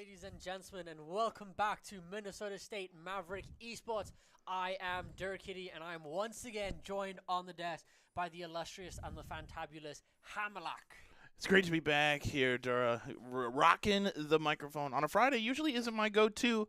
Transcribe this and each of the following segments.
ladies and gentlemen, and welcome back to Minnesota State Maverick Esports. I am Durkitty, and I am once again joined on the desk by the illustrious and the fantabulous Hamalak. It's great to be back here, Dura. Rocking the microphone on a Friday usually isn't my go-to.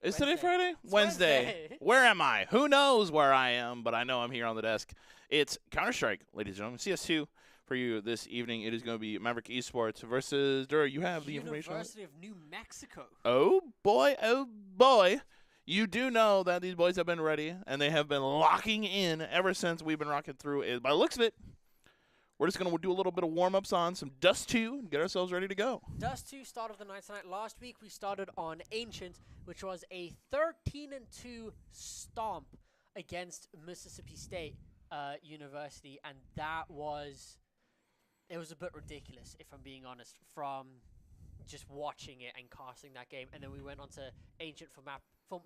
Is Wednesday. today Friday? It's Wednesday. Where am I? Who knows where I am, but I know I'm here on the desk. It's Counter-Strike, ladies and gentlemen. CS2 for you this evening. It is going to be Maverick Esports versus, Dura, you have the information on it? University of New Mexico. Oh, boy. You do know that these boys have been ready, and they have been locking in ever since we've been rocking through it. By the looks of it, we're just going to do a little bit of warm-ups on some Dust 2 and get ourselves ready to go. Dust 2 start of the night tonight. Last week we started on Ancient, which was a 13-2 stomp against Mississippi State University, and it was a bit ridiculous, if I'm being honest, from just watching it and casting that game. And then we went on to Ancient for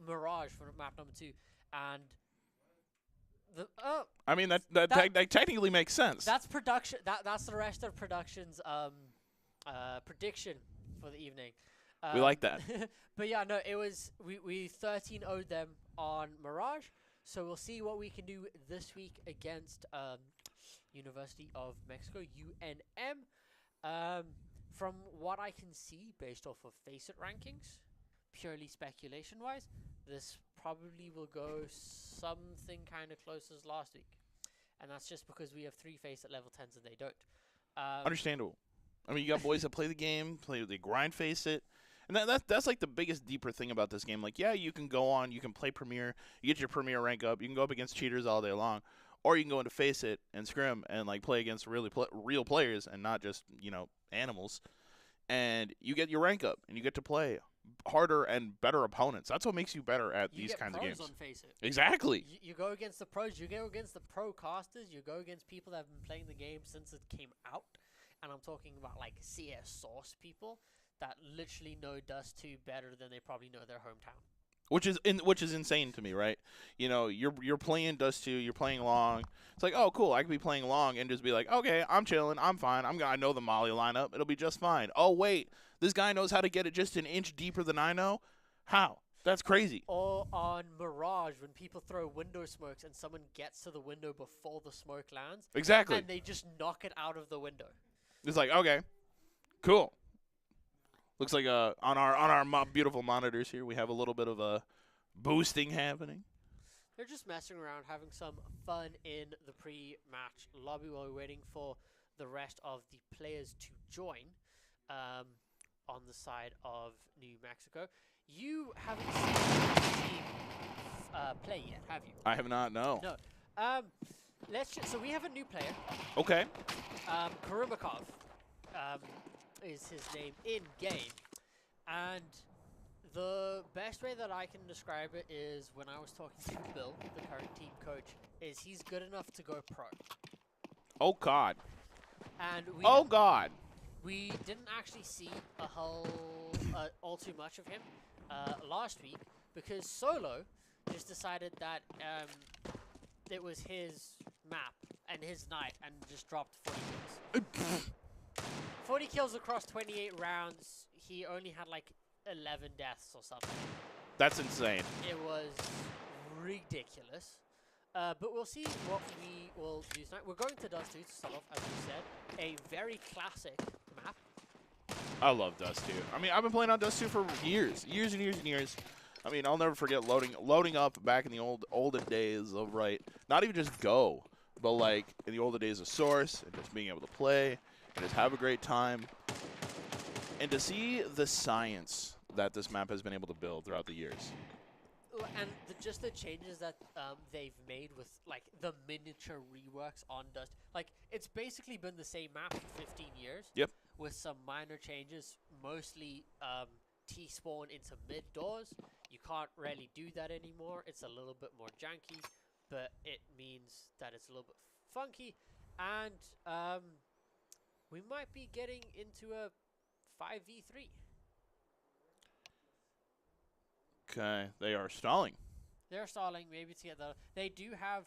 Mirage for map number 2, and I mean, that technically makes sense. That's production. That's the rest of production's prediction for the evening. We like that. But yeah, no, it was we 13-0'd them on Mirage, so we'll see what we can do this week against University of Mexico, UNM. From what I can see, based off of Faceit rankings, purely speculation-wise, this probably will go something kind of close as last week. And that's just because we have 3 Faceit level 10s and they don't. Understandable. I mean, you got boys that play the game, they grind Faceit. And that's like the biggest, deeper thing about this game. Like, yeah, you can go on, you can play Premier, you get your Premier rank up, you can go up against cheaters all day long. Or you can go into Faceit and scrim and like play against real players and not just, animals. And you get your rank up and you get to play harder and better opponents. That's what makes you better at these kinds of games. You get pros on Faceit. Exactly. You go against the pros. You go against the pro casters. You go against people that have been playing the game since it came out. And I'm talking about like CS source people that literally know Dust 2 better than they probably know their hometown. Which is insane to me, right? You're playing Dust 2, you're playing long. It's like, oh, cool, I could be playing long and just be like, okay, I'm chilling, I'm fine. I know the Molly lineup. It'll be just fine. Oh, wait, this guy knows how to get it just an inch deeper than I know? How? That's crazy. Or on Mirage, when people throw window smokes and someone gets to the window before the smoke lands. Exactly. And they just knock it out of the window. It's like, okay, cool. Looks like on our beautiful monitors here, we have a little bit of a boosting happening. They're just messing around, having some fun in the pre-match lobby while we're waiting for the rest of the players to join on the side of New Mexico. You haven't seen the team play yet, have you? I have not, no. No. So we have a new player. Okay. Karumakov. Is his name in-game. And the best way that I can describe it is when I was talking to Bill, the current team coach, is he's good enough to go pro. Oh, God. And we didn't actually see all too much of him last week because Solo just decided that it was his map and his night and just dropped 40 kills. 40 kills across 28 rounds. He only had like 11 deaths or something. That's insane. It was ridiculous. But we'll see what we will do tonight. We're going to Dust 2 to start off, as you said. A very classic map. I love Dust 2. I mean, I've been playing on Dust 2 for years and years. I mean, I'll never forget loading up back in the olden days of, not even just Go, but like in the olden days of Source and just being able to play and just have a great time. And to see the science that this map has been able to build throughout the years. And just the changes that they've made with, like, the miniature reworks on Dust. Like, it's basically been the same map for 15 years. Yep. With some minor changes, mostly T-spawn into mid-doors. You can't really do that anymore. It's a little bit more janky, but it means that it's a little bit funky. And we might be getting into a 5v3. Okay, they are stalling. They're stalling, maybe to get the... They do have...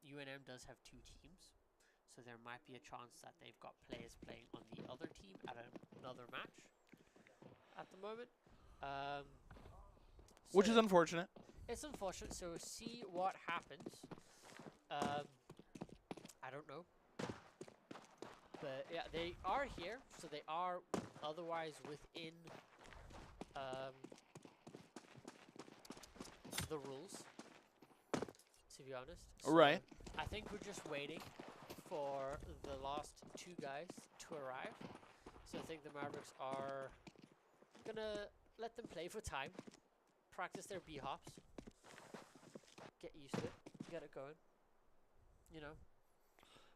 UNM does have 2 teams, so there might be a chance that they've got players playing on the other team at another match. at the moment. Um, Which so is unfortunate. it's unfortunate. So we'll see what happens. I don't know. But yeah, they are here, so they are otherwise within the rules, to be honest. So Right. I think we're just waiting for the last two guys to arrive. So I think the Mavericks are gonna let them play for time, practice their B-hops, get used to it, get it going, you know.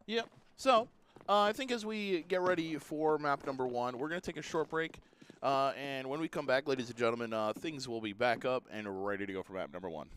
Yep. So, I think as we get ready for map number 1, we're going to take a short break. And when we come back, ladies and gentlemen, things will be back up and ready to go for map number 1.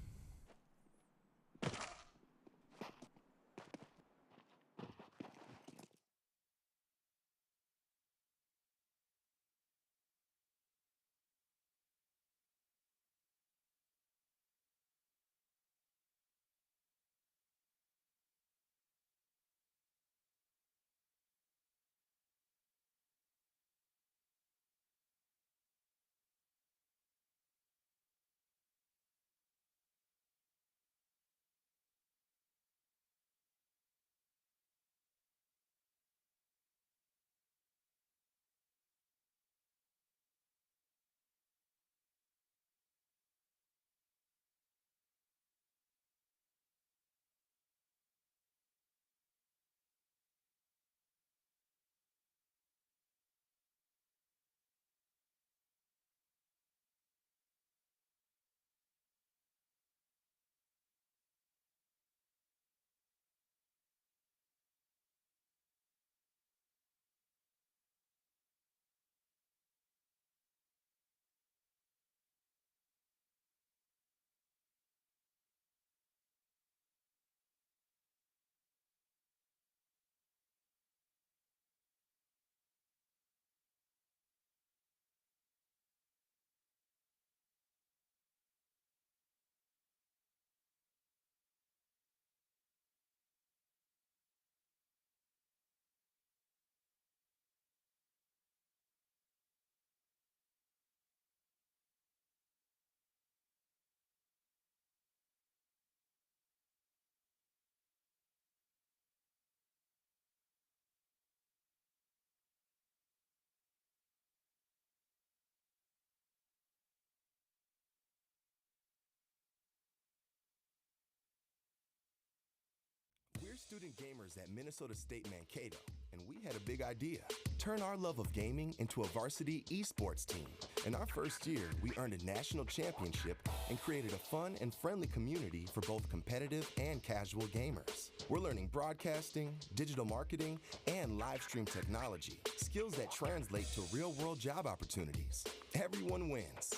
We're student gamers at Minnesota State Mankato, and we had a big idea. Turn our love of gaming into a varsity esports team. In our first year, we earned a national championship and created a fun and friendly community for both competitive and casual gamers. We're learning broadcasting, digital marketing, and live stream technology, skills that translate to real-world job opportunities. Everyone wins.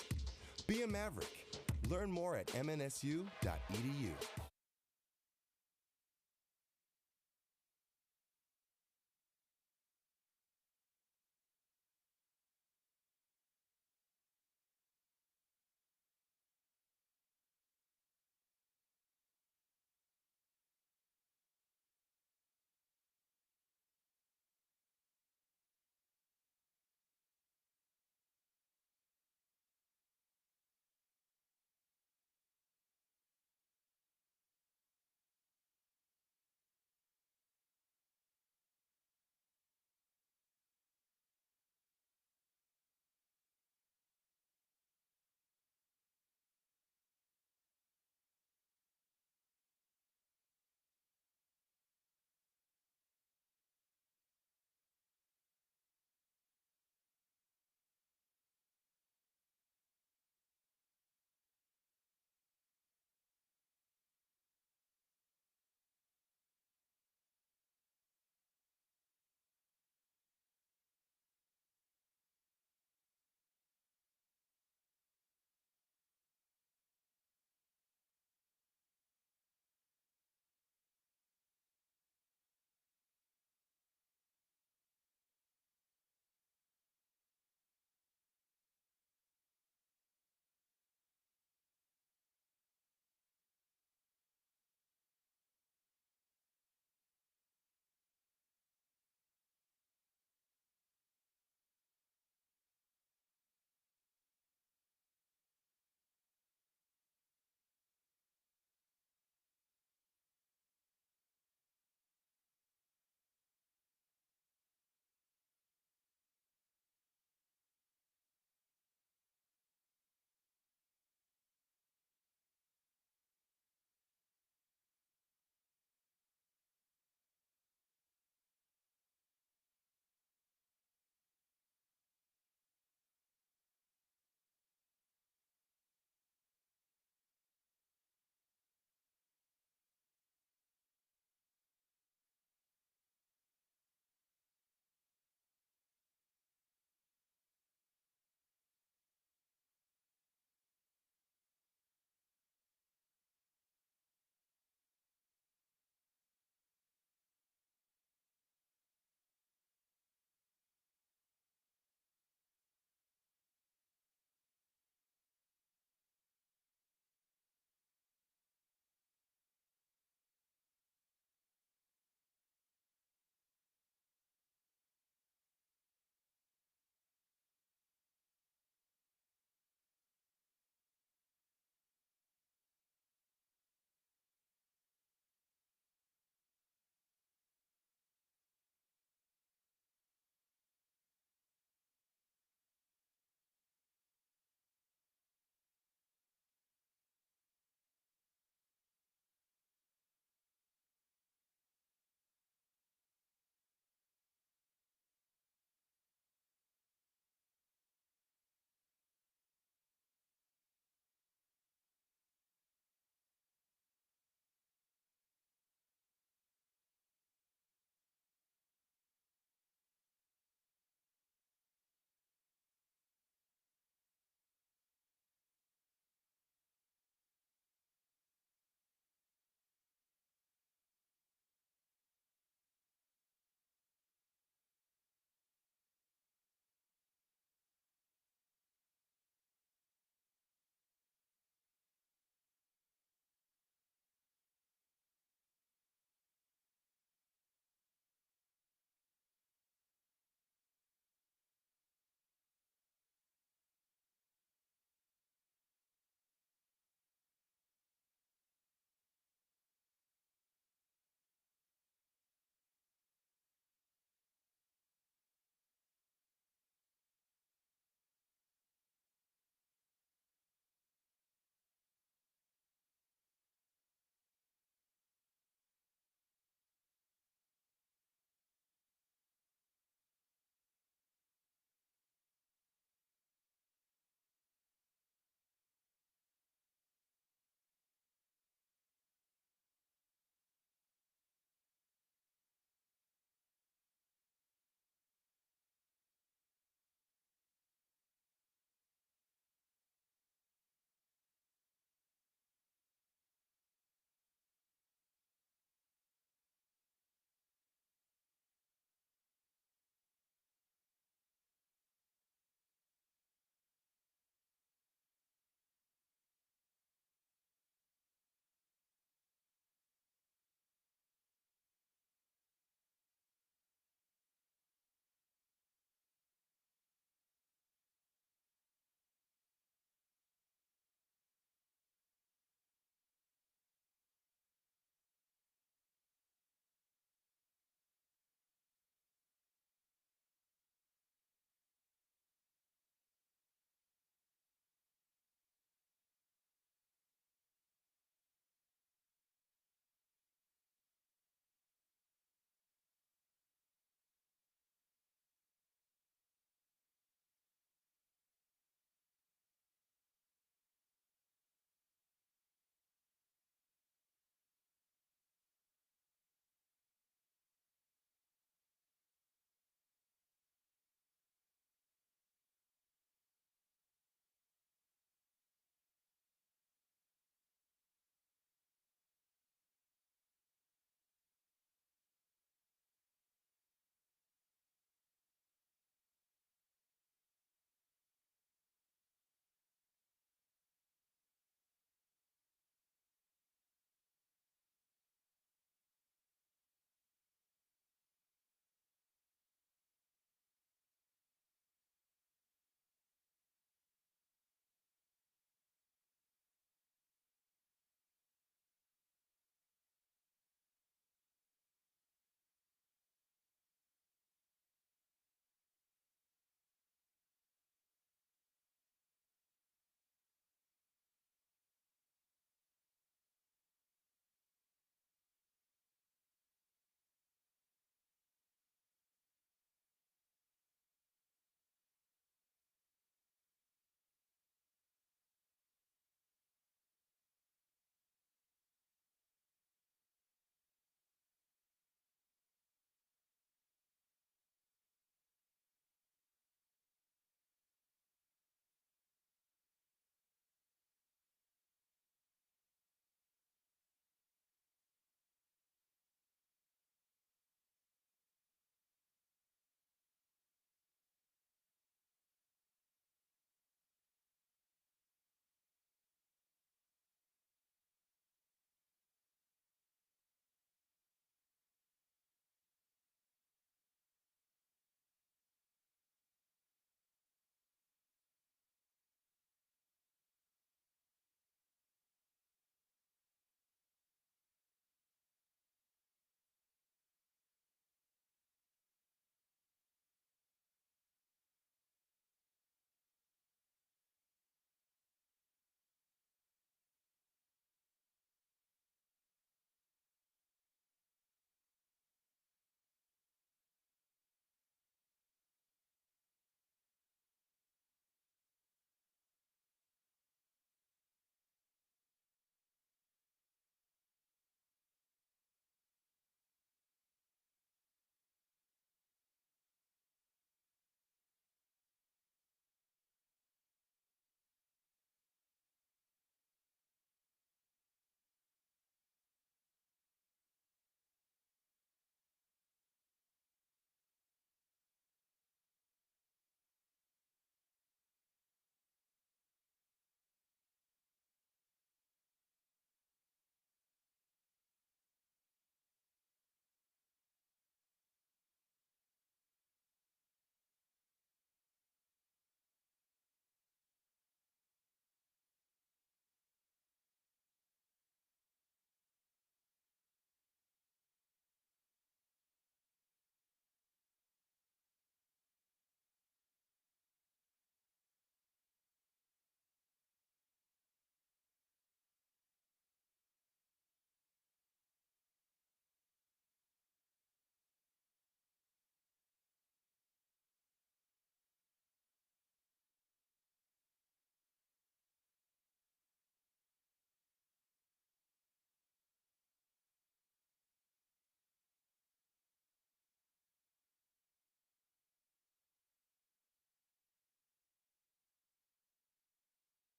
Be a Maverick. Learn more at mnsu.edu.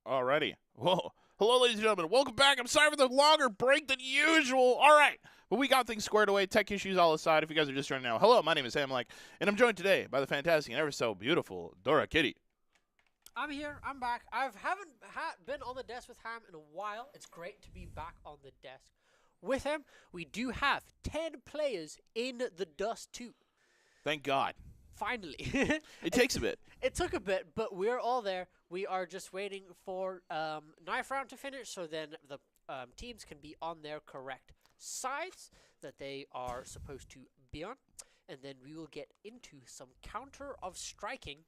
Alrighty. Whoa. Hello, ladies and gentlemen. Welcome back. I'm sorry for the longer break than usual. All right. But we got things squared away. Tech issues all aside. If you guys are just joining now, hello, my name is Sam Like, and I'm joined today by the fantastic and ever so beautiful Dora Kitty. I'm here. I'm back. I haven't been on the desk with Ham in a while. It's great to be back on the desk with him. We do have 10 players in the dust too. Thank God. Finally. It takes a bit. It took a bit, but we're all there. We are just waiting for knife round to finish, so then the teams can be on their correct sides that they are supposed to be on, and then we will get into some counter of striking,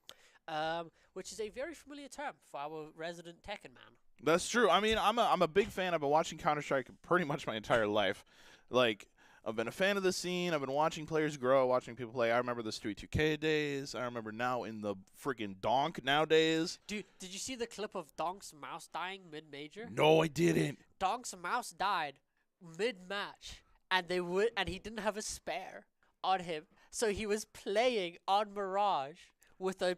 which is a very familiar term for our resident Tekken man. That's true. I mean, I'm a big fan. I've been watching Counter-Strike pretty much my entire life. Like, I've been a fan of the scene. I've been watching players grow, watching people play. I remember the Street 2K days. I remember now in the freaking Donk nowadays. Dude, did you see the clip of Donk's mouse dying mid-major? No, I didn't. Donk's mouse died mid-match, and he didn't have a spare on him, so he was playing on Mirage with a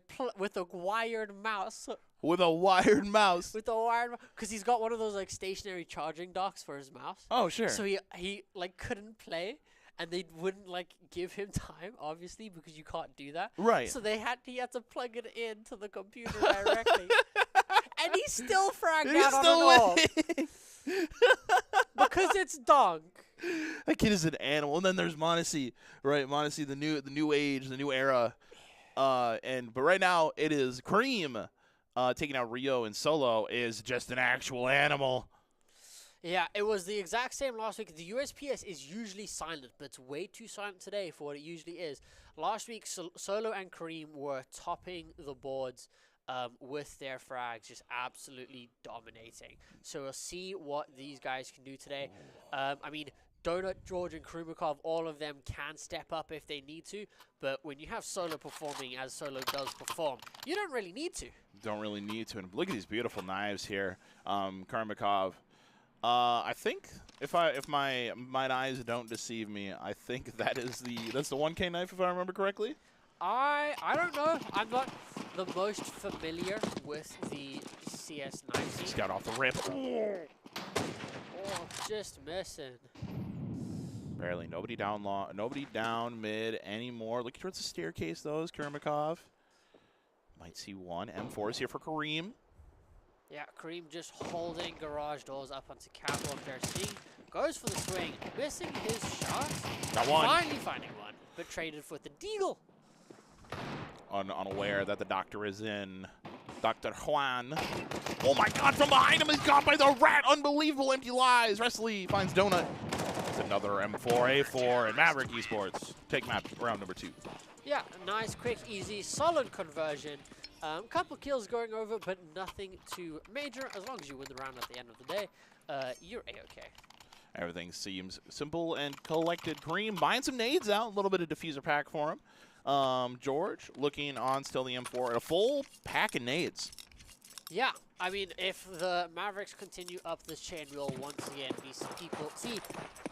wired mouse. With a wired mouse. With a wired mouse, because he's got one of those like stationary charging docks for his mouse. Oh, sure. So he like couldn't play, and they wouldn't like give him time, obviously, because you can't do that. Right. So he had to plug it into the computer directly, and he still fragged out on an all. Because it's Donk. That kid is an animal. And then there's Monacy, right? Monacy, the new age, the new era. But right now it is Cream. Taking out Rio in solo is just an actual animal. Yeah, it was the exact same last week. The USPS is usually silent, but it's way too silent today for what it usually is. Last week, Solo and Kareem were topping the boards with their frags, just absolutely dominating. So we'll see what these guys can do today. I mean, Donut, George, and Krumikov, all of them can step up if they need to, but when you have Solo performing as Solo does perform, you don't really need to. Don't really need to. And look at these beautiful knives here. Krumikov. I think if my eyes don't deceive me, I think that's the 1K knife if I remember correctly. I don't know. I'm not the most familiar with the CS knife scene. Scout off the rip. Oh, just missing. Barely. Nobody down mid anymore. Looking towards the staircase, though, is Kermakov. Might see one. M4 is here for Kareem. Yeah, Kareem just holding garage doors up onto catwalk there. Seeing goes for the swing, missing his shots. Got one. Finally finding one, but traded for the deagle. Unaware that the doctor is in. Dr. Juan. Oh my God! From behind him, he's caught by the rat. Unbelievable empty lies. Wrestly finds Donut. It's another M4A4 and Maverick Esports. Take map round number 2. Yeah, nice, quick, easy, solid conversion. Couple kills going over, but nothing too major. As long as you win the round at the end of the day, you're A-okay. Everything seems simple and collected. Kareem buying some nades out. A little bit of diffuser pack for him. George looking on still the M4. A full pack of nades. Yeah, I mean, if the Mavericks continue up this chain, we'll once again see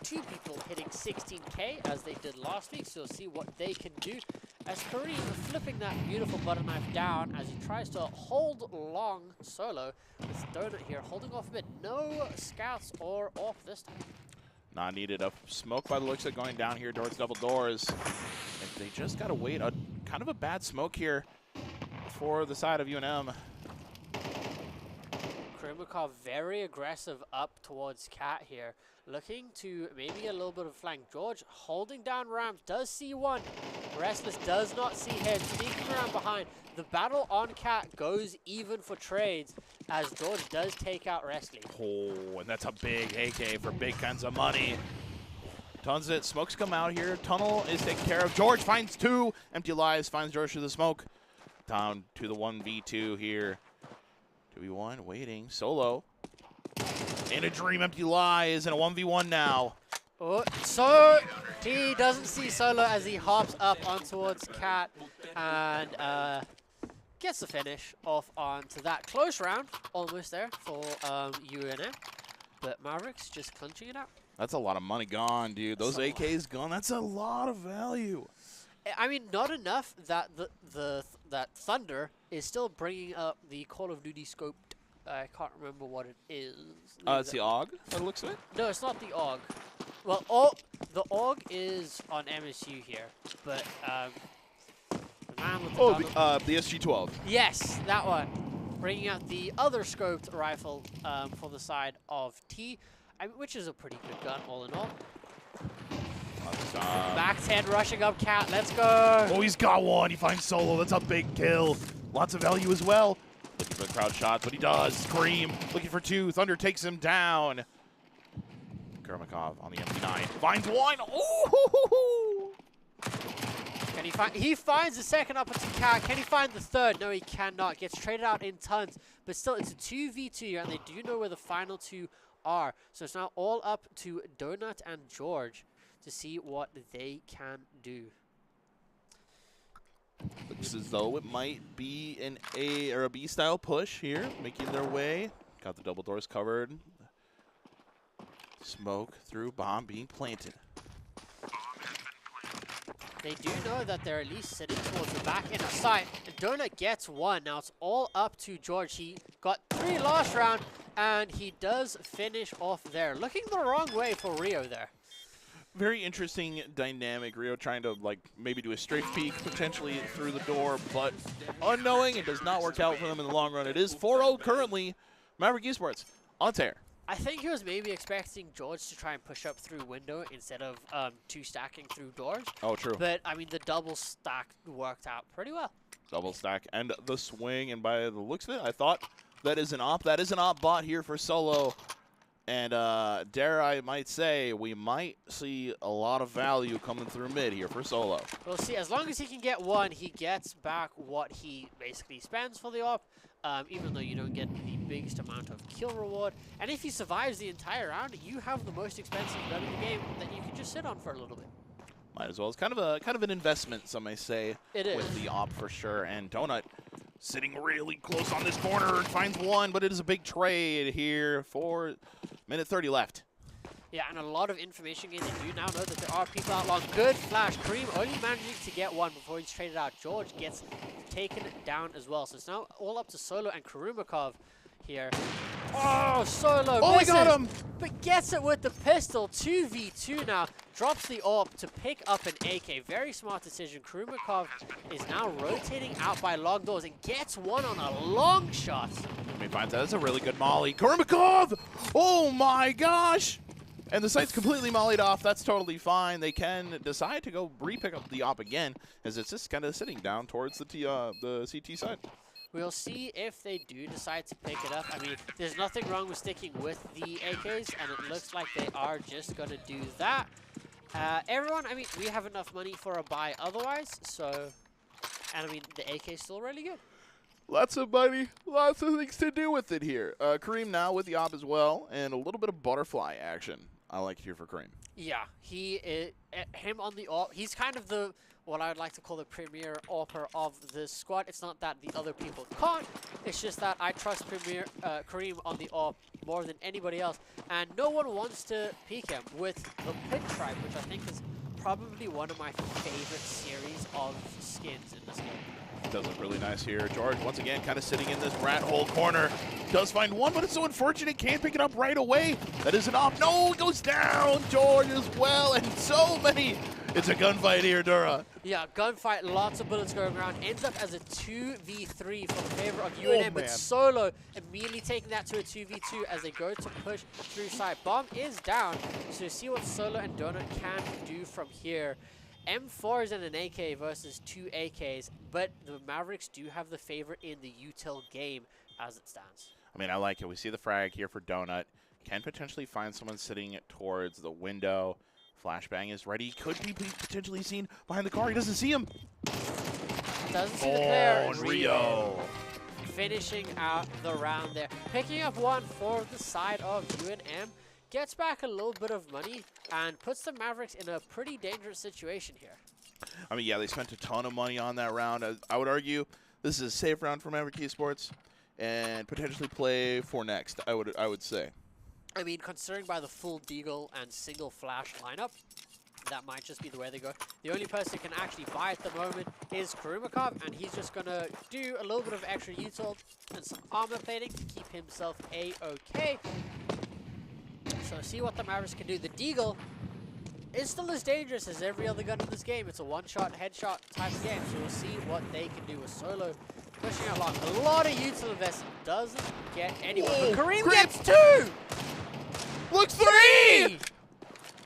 two people hitting 16K as they did last week, so see what they can do. As Kareem flipping that beautiful butter knife down as he tries to hold long Solo with Donut here, holding off a bit. No scouts or off this time. Not needed. A smoke by the looks of it going down here towards double doors. And they just got to wait. Kind of a bad smoke here for the side of UNM. Krumikov very aggressive up towards Cat here. Looking to maybe a little bit of flank. George holding down ramps. Does see one. Restless does not see him. Sneaking around behind. The battle on Cat goes even for trades as George does take out Restless. Oh, and that's a big AK for big kinds of money. Tons of it. Smokes come out here. Tunnel is taken care of. George finds 2. Empty lies. Finds George through the smoke. Down to the 1v2 here. 2v1 waiting. Solo. In a dream, empty lies, and a 1v1 now. Oh, so he doesn't see Solo as he hops up on towards Cat and gets the finish off onto that close round. Almost there for UNM. But Mavericks just clinching it out. That's a lot of money gone, dude. Those AKs gone. That's a lot of value. I mean, not enough that that Thunder is still bringing up the Call of Duty scoped I can't remember what it is. It's the AUG, by the looks of it? No, it's not the AUG. Well, the AUG is on MSU here, but the man with the the SG-12. Yes, that one. Bringing out the other scoped rifle for the side of T, which is a pretty good gun all in all. Back 10 rushing up Cat. Let's go. Oh, he's got one. He finds Solo. That's a big kill. Lots of value as well. Looking for the crowd shot, but he does. Scream. Looking for two. Thunder takes him down. Kurmakov on the MP9. Finds one. Ooh! Can he find? He finds the second up to Cat. Can he find the third? No, he cannot. Gets traded out in tons. But still, it's a 2v2 here, and they do know where the final two are. So it's now all up to Donut and George to see what they can do. Looks as though it might be an A or a B style push here, making their way. Got the double doors covered. Smoke through, bomb being planted. They do know that they're at least sitting towards the back in a sight. Donut gets one. Now it's all up to George. He got 3 last round, and he does finish off there. Looking the wrong way for Rio there. Very interesting dynamic. Rio trying to like maybe do a strafe peek potentially through the door, but unknowing it does not work out for them in the long run. It is 4-0 currently. Maverick Esports on tear. I think he was maybe expecting George to try and push up through window instead of 2 stacking through doors. Oh, true. But I mean, the double stack worked out pretty well. Double stack and the swing, and by the looks of it, I thought that is an op. That is an op bot here for Solo. And dare I might say, we might see a lot of value coming through mid here for Solo. We'll see. As long as he can get one, he gets back what he basically spends for the op, even though you don't get the biggest amount of kill reward. And if he survives the entire round, you have the most expensive gun in the game that you can just sit on for a little bit. Might as well. It's kind of an investment, some may say, with the op for sure. And Donut sitting really close on this corner and finds one, but it is a big trade here for minute 30 left. Yeah, and a lot of information gains. They do now know that there are people out long. Good flash. Kareem only managing to get one before he's traded out. George gets taken down as well. So it's now all up to Solo and Kurumakov here. Oh, Solo misses, he got him! But gets it with the pistol. 2v2 now. Drops the AWP to pick up an AK. Very smart decision. Kurumakov is now rotating out by long doors and gets one on a long shot. He finds that. That's a really good molly. Kurumakov! Oh my gosh! And the site's completely mollied off. That's totally fine. They can decide to go re-pick up the op again, as it's just kind of sitting down towards the CT side. We'll see if they do decide to pick it up. I mean, there's nothing wrong with sticking with the AKs, and it looks like they are just going to do that. Everyone, I mean, we have enough money for a buy otherwise, so... And, I mean, the AK is still really good. Lots of money, lots of things to do with it here. Kareem now with the op as well, and a little bit of butterfly action. I like it here for Kareem. Yeah, him on the AWP, he's kind of the... what I would like to call the premier AWPer of the squad. It's not that the other people can't, it's just that I trust Kareem on the AWP more than anybody else. And no one wants to peek him with the Pit Tribe, which I think is probably one of my favorite series of skins in this game. Does look really nice here. George, once again, kind of sitting in this rat hole corner. Does find one, but it's so unfortunate. Can't pick it up right away. That is an op. No, it goes down. George as well, and so many. It's a gunfight here, Dura. Yeah, gunfight, lots of bullets going around. Ends up as a 2v3 for the favor of UNM, but Solo immediately taking that to a 2v2 as they go to push through side. Bomb is down, so see what Solo and Donut can do from here. M4s and an AK versus 2 AKs, but the Mavericks do have the favor in the util game as it stands. I mean, I like it. We see the frag here for Donut. Can potentially find someone sitting towards the window. Flashbang is ready. Could be potentially seen behind the car. He doesn't see him. Doesn't see the player. And Rio finishing out the round there. Picking up one for the side of UNM. Gets back a little bit of money and puts the Mavericks in a pretty dangerous situation here. I mean, yeah, they spent a ton of money on that round. I would argue this is a safe round for Maverick Esports and potentially play for next, I would say. I mean, considering by the full Deagle and single flash lineup, that might just be the way they go. The only person who can actually buy at the moment is Karumakov, and he's just going to do a little bit of extra util and some armor plating to keep himself A-okay. So see what the Mavericks can do. The Deagle is still as dangerous as every other gun in this game. It's a one-shot, headshot type of game, so we'll see what they can do with Solo. Pushing out long. A lot of util investment. Doesn't get anyone. But Kareem gets 2! Looks 3!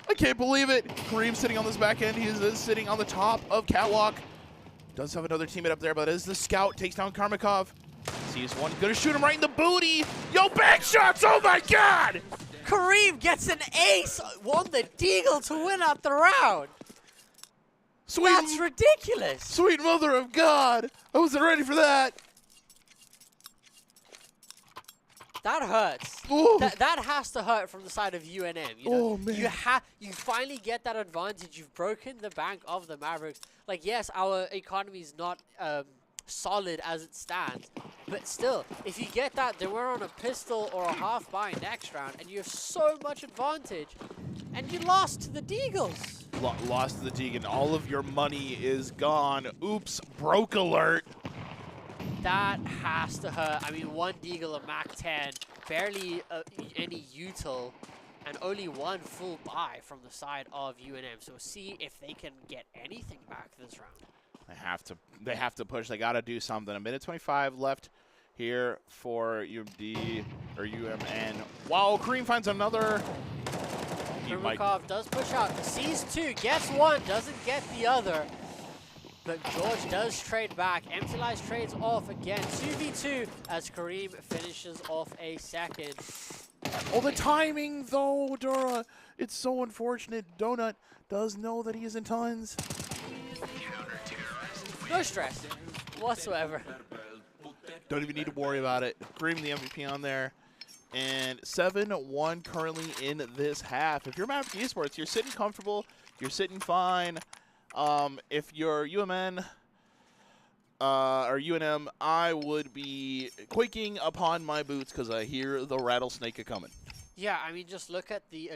I can't believe it. Kareem sitting on this back end. He is sitting on the top of Catwalk. Does have another teammate up there, but as the scout takes down Karmakov. Sees one. Gonna shoot him right in the booty. Yo, back shots! Oh my god! Kareem gets an ace on the Deagle to win out the round. Sweet, that's ridiculous. Sweet mother of God. I wasn't ready for that. That hurts. That has to hurt from the side of UNM. You know? Oh, man. You finally get that advantage. You've broken the bank of the Mavericks. Like, yes, our economy is not solid as it stands. But still, if you get that, then we're on a pistol or a half buy next round, and you have so much advantage. And you lost to the Deagles. Lost to the Deagle. All of your money is gone. Oops, broke alert. That has to hurt. I mean, one Deagle, a Mac 10, barely any util, and only one full buy from the side of UNM. So see if they can get anything back this round. They have to push. They got to do something. 1:25 left here for UMD or UMN. Wow, Kareem finds another. Kurmakov does push out. Sees 2, gets 1, doesn't get the other. But George does trade back. Empty Lies trades off again. 2v2 as Kareem finishes off a second. Oh, the timing though, Dura. It's so unfortunate. Donut does know that he is in tons. No stress whatsoever. Don't even need to worry about it. Kareem the MVP on there. And 7-1 currently in this half. If you're Maverick Esports, you're sitting comfortable. You're sitting fine. If you're UMN or UNM, I would be quaking upon my boots because I hear the rattlesnake a-coming. Yeah, I mean, just look at the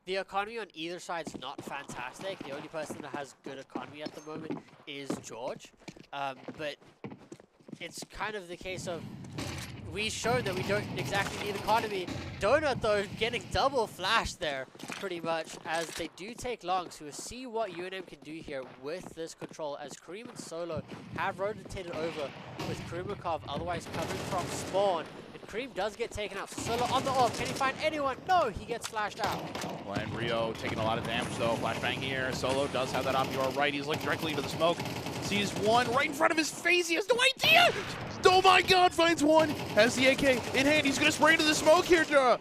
the economy on either side's not fantastic. The only person that has good economy at the moment is George. But it's kind of the case of we showed that we don't exactly need economy. Donut, though, getting double flashed there, pretty much, as they do take long. So we'll see what UNM can do here with this control, as Kareem and Solo have rotated over with Kurmakov otherwise coming from spawn. And Kareem does get taken out. So Solo on the off. Can he find anyone? No, he gets flashed out. Well, and Rio taking a lot of damage, though. Flashbang here. Solo does have that op your right. He's looking directly into the smoke. Sees one right in front of his face. He has no idea. Oh my god, finds one. Has the AK in hand. He's going to spray into the smoke here, Dura.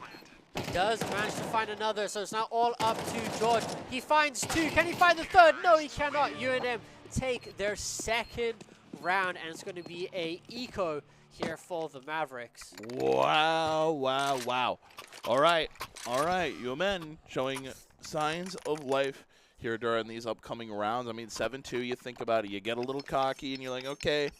He does manage to find another, so it's now all up to George. He finds 2. Can he find the 3rd? No, he cannot. UNM take their 2nd round, and it's going to be a eco here for the Mavericks. Wow, wow, wow. All right, UMN showing signs of life here during these upcoming rounds. I mean, 7-2, you think about it. You get a little cocky, and you're like, okay,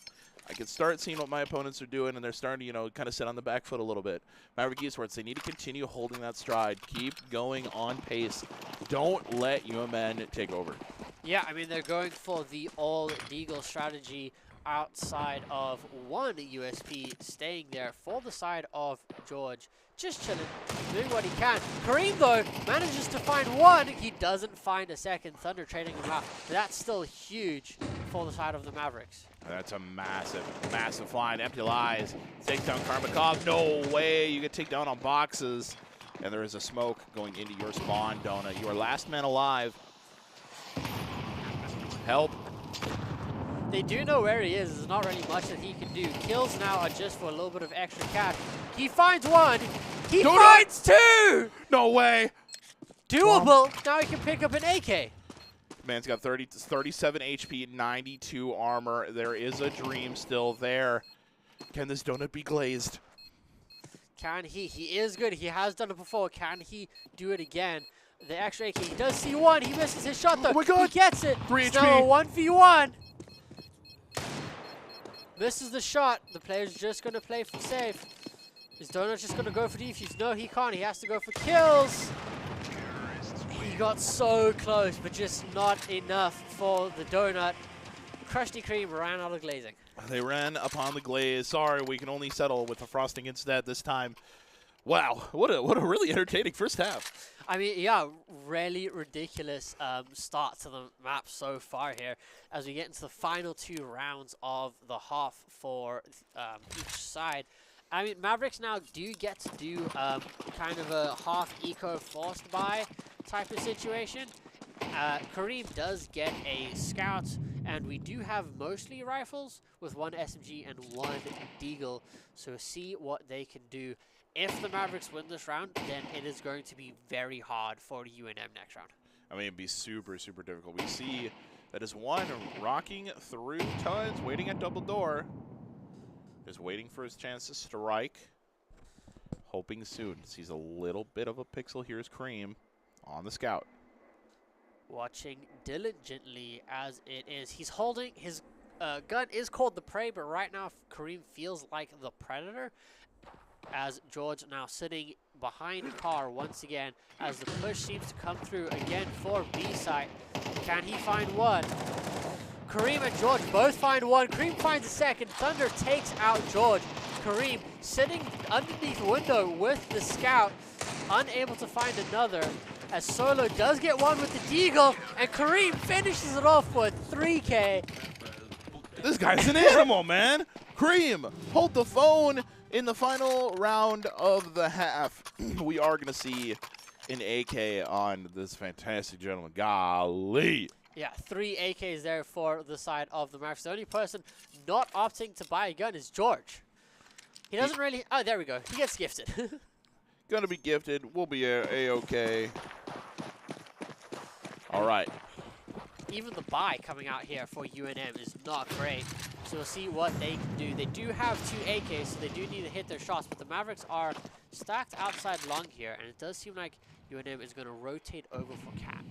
I can start seeing what my opponents are doing, and they're starting to, kind of sit on the back foot a little bit. Maverick Esports, they need to continue holding that stride. Keep going on pace. Don't let UMN take over. Yeah, I mean, they're going for the all-Deagle strategy outside of one USP, staying there for the side of George. Just chilling, doing what he can. Kareem, though, manages to find 1. He doesn't find a 2nd. Thunder trading him out. That's still huge for the side of the Mavericks. That's a massive, massive find. Empty Lies takes down Karmakov. No way. You get taken down on boxes. And there is a smoke going into your spawn, Donut. You are last man alive. Help. They do know where he is. There's not really much that he can do. Kills now are just for a little bit of extra cash. He finds 1. He finds 2! No way. Doable. Now he can pick up an AK. Man's got 37 HP, 92 armor. There is a dream still there. Can this donut be glazed? Can he? He is good. He has done it before. Can he do it again? The extra AK. He does see 1. He misses his shot, though. Oh my god. He gets it. 3 it's HP. now a 1v1. Misses the shot. The player's just going to play for safe. Is Donut just going to go for defuse? No, he can't. He has to go for kills. He He got so close, but just not enough for the donut. Krusty Kreme ran out of glazing. They ran upon the glaze. Sorry, we can only settle with the frosting instead this time. Wow, what a really entertaining first half. I mean, yeah, really ridiculous start to the map so far here as we get into the final 2 rounds of the half for each side. I mean, Mavericks now do get to do kind of a half eco forced buy type of situation. Kareem does get a scout, and we do have mostly rifles with 1 SMG and 1 Deagle. So we'll see what they can do. If the Mavericks win this round, then it is going to be very hard for UNM next round. I mean, it'd be super, super difficult. We see that is one rocking through tons, waiting at double door. Just waiting for his chance to strike. Hoping soon. Sees a little bit of a pixel. Here's Kareem on the scout. Watching diligently as it is. He's holding his gun is called the Prey, but right now Kareem feels like the Predator. As George now sitting behind car once again as the push seems to come through again for B-side. Can he find one? Kareem and George both find one. Kareem finds a second. Thunder takes out George. Kareem sitting underneath the window with the scout, unable to find another. As Solo does get one with the Deagle, and Kareem finishes it off with 3K. This guy's an animal, man. Kareem, hold the phone. In the final round of the half, we are going to see an AK on this fantastic gentleman. Golly. Yeah, 3 AKs there for the side of the Mavericks. The only person not opting to buy a gun is George. He doesn't really... Oh, there we go. He gets gifted. Going to be gifted. We'll be A-okay. All right. Even the buy coming out here for UNM is not great. So we'll see what they can do. They do have 2 AKs, so they do need to hit their shots. But the Mavericks are stacked outside long here, and it does seem like UNM is going to rotate over for Cat.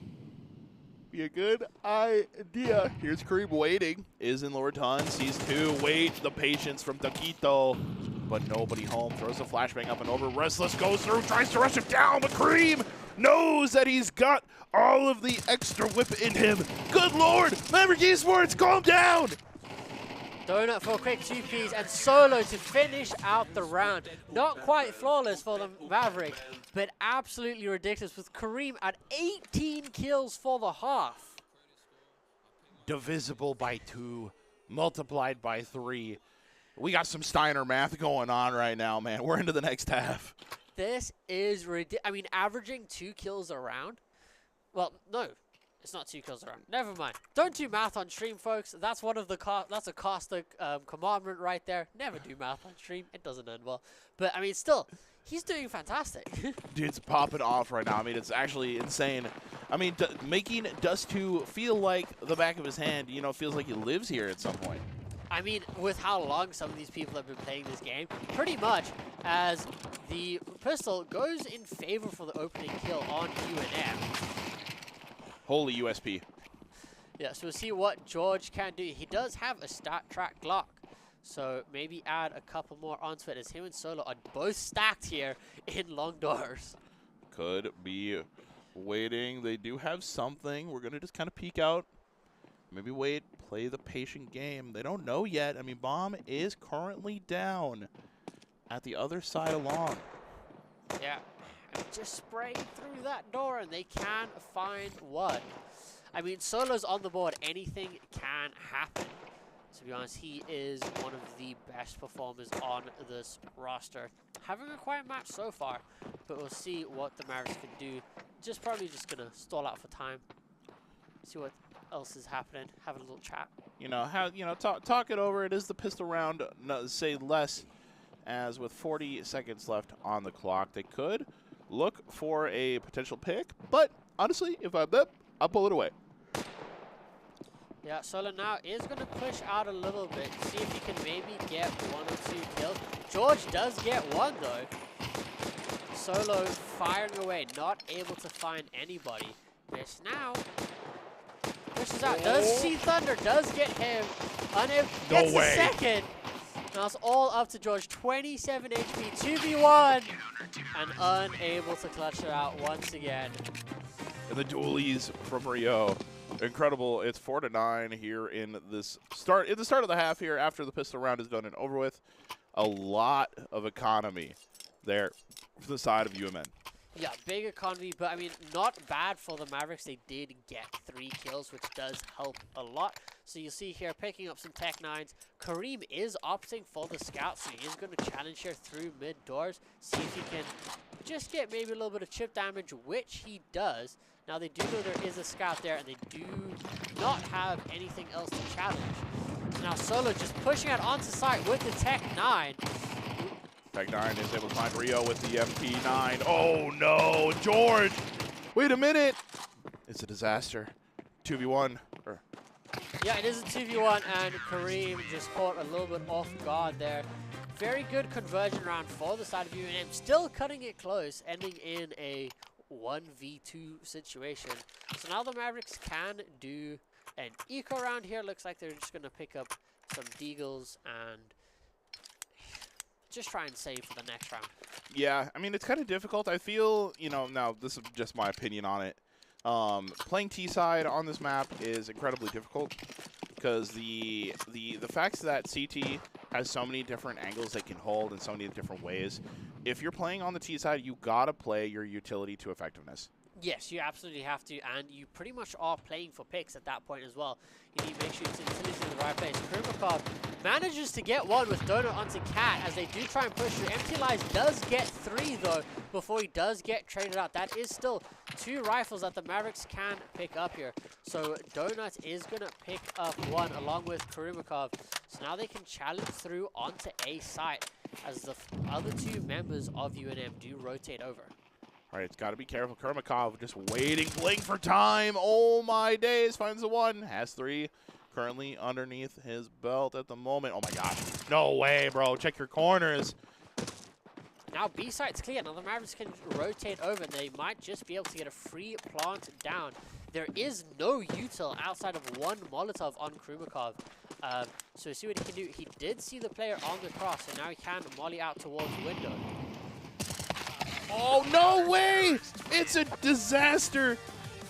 Be a good idea. Here's Kareem waiting. Is in lower ton. Sees 2. Wait. The patience from Taquito. But nobody home. Throws a flashbang up and over. Restless goes through. Tries to rush him down. But Kareem knows that he's got all of the extra whip in him. Good Lord. Maverick Esports, calm down. Donut for a quick 2Ps and Solo to finish out the round. Not quite flawless for the Mavericks, but absolutely ridiculous with Kareem at 18 kills for the half. Divisible by 2, multiplied by 3. We got some Steiner math going on right now, man. We're into the next half. This is ridiculous. I mean, averaging 2 kills a round. Well, no. It's not 2 kills around. Never mind. Don't do math on stream, folks. That's one of the that's a caustic commandment right there. Never do math on stream. It doesn't end well. But I mean, still, he's doing fantastic. Dude's popping off right now. I mean, it's actually insane. I mean, making Dust 2 feel like the back of his hand. You know, feels like he lives here at some point. I mean, with how long some of these people have been playing this game, pretty much as the pistol goes in favor for the opening kill on UNM. Holy USP. Yeah, so we'll see what George can do. He does have a stat track Glock, so maybe add a couple more onto it as him and Solo are both stacked here in long doors. Could be waiting. They do have something. We're going to just kind of peek out. Maybe wait, play the patient game. They don't know yet. I mean, bomb is currently down at the other side along. Yeah. Just spraying through that door, and they can find one. I mean, Solo's on the board. Anything can happen. To be honest, he is one of the best performers on this roster. Having a quiet match so far, but we'll see what the Mavericks can do. Probably just going to stall out for time. See what else is happening. Have a little chat. Talk it over. It is the pistol round. No, say less, as with 40 seconds left on the clock. They could look for a potential pick, but honestly, if I'm them, I'll pull it away. Yeah, Solo now is going to push out a little bit, see if he can maybe get 1 or 2 kills. George does get 1, though. Solo firing away, not able to find anybody. Miss now. Pushes out, does see Thunder, does get him. Unable, gets the second. Now it's all up to George. 27 HP, 2v1, and unable to clutch it out once again. And the dualies from Rio. Incredible. It's 4-9 here in this start. In the start of the half here, after the pistol round is done and over with. A lot of economy there for the side of UMN. Yeah, big economy, but I mean, not bad for the Mavericks. They did get 3 kills, which does help a lot. So you see here, picking up some Tech 9s. Kareem is opting for the scout, so he is going to challenge here through mid doors. See if he can just get maybe a little bit of chip damage, which he does. Now, they do know there is a scout there, and they do not have anything else to challenge. So now Solo just pushing out onto site with the Tech 9. Tech 9 is able to find Rio with the MP9. Oh, no. George. Wait a minute. It's a disaster. 2v1. Yeah, it is a 2v1, and Kareem just caught a little bit off guard there. Very good conversion round for the side of UNM. Still cutting it close, ending in a 1v2 situation. So now the Mavericks can do an eco round here. Looks like they're just going to pick up some deagles and just try and save for the next round. Yeah, I mean, it's kind of difficult. I feel, you know, now this is just my opinion on it. Playing T-side on this map is incredibly difficult because the fact that CT has so many different angles they can hold in so many different ways. If you're playing on the T-side, you got to play your utility to effectiveness. Yes, you absolutely have to, and you pretty much are playing for picks at that point as well. You need to make sure it's utility in the right place. Krimakov manages to get one with Donut onto Cat as they do try and push through. Empty Lies does get 3 though before he does get traded out. That is still 2 rifles that the Mavericks can pick up here. So Donut is going to pick up 1 along with Krimakov. So now they can challenge through onto A site as the other 2 members of UNM do rotate over. All right, it's got to be careful. Kermakov just waiting, blink for time. Oh, my days. Finds the 1. Has 3 currently underneath his belt at the moment. Oh, my gosh. No way, bro. Check your corners. Now B site's clear. Now the Mavericks can rotate over. They might just be able to get a free plant down. There is no util outside of 1 Molotov on Krimakov. So we see what he can do. He did see the player on the cross, and now he can molly out towards window. Oh, no way! It's a disaster.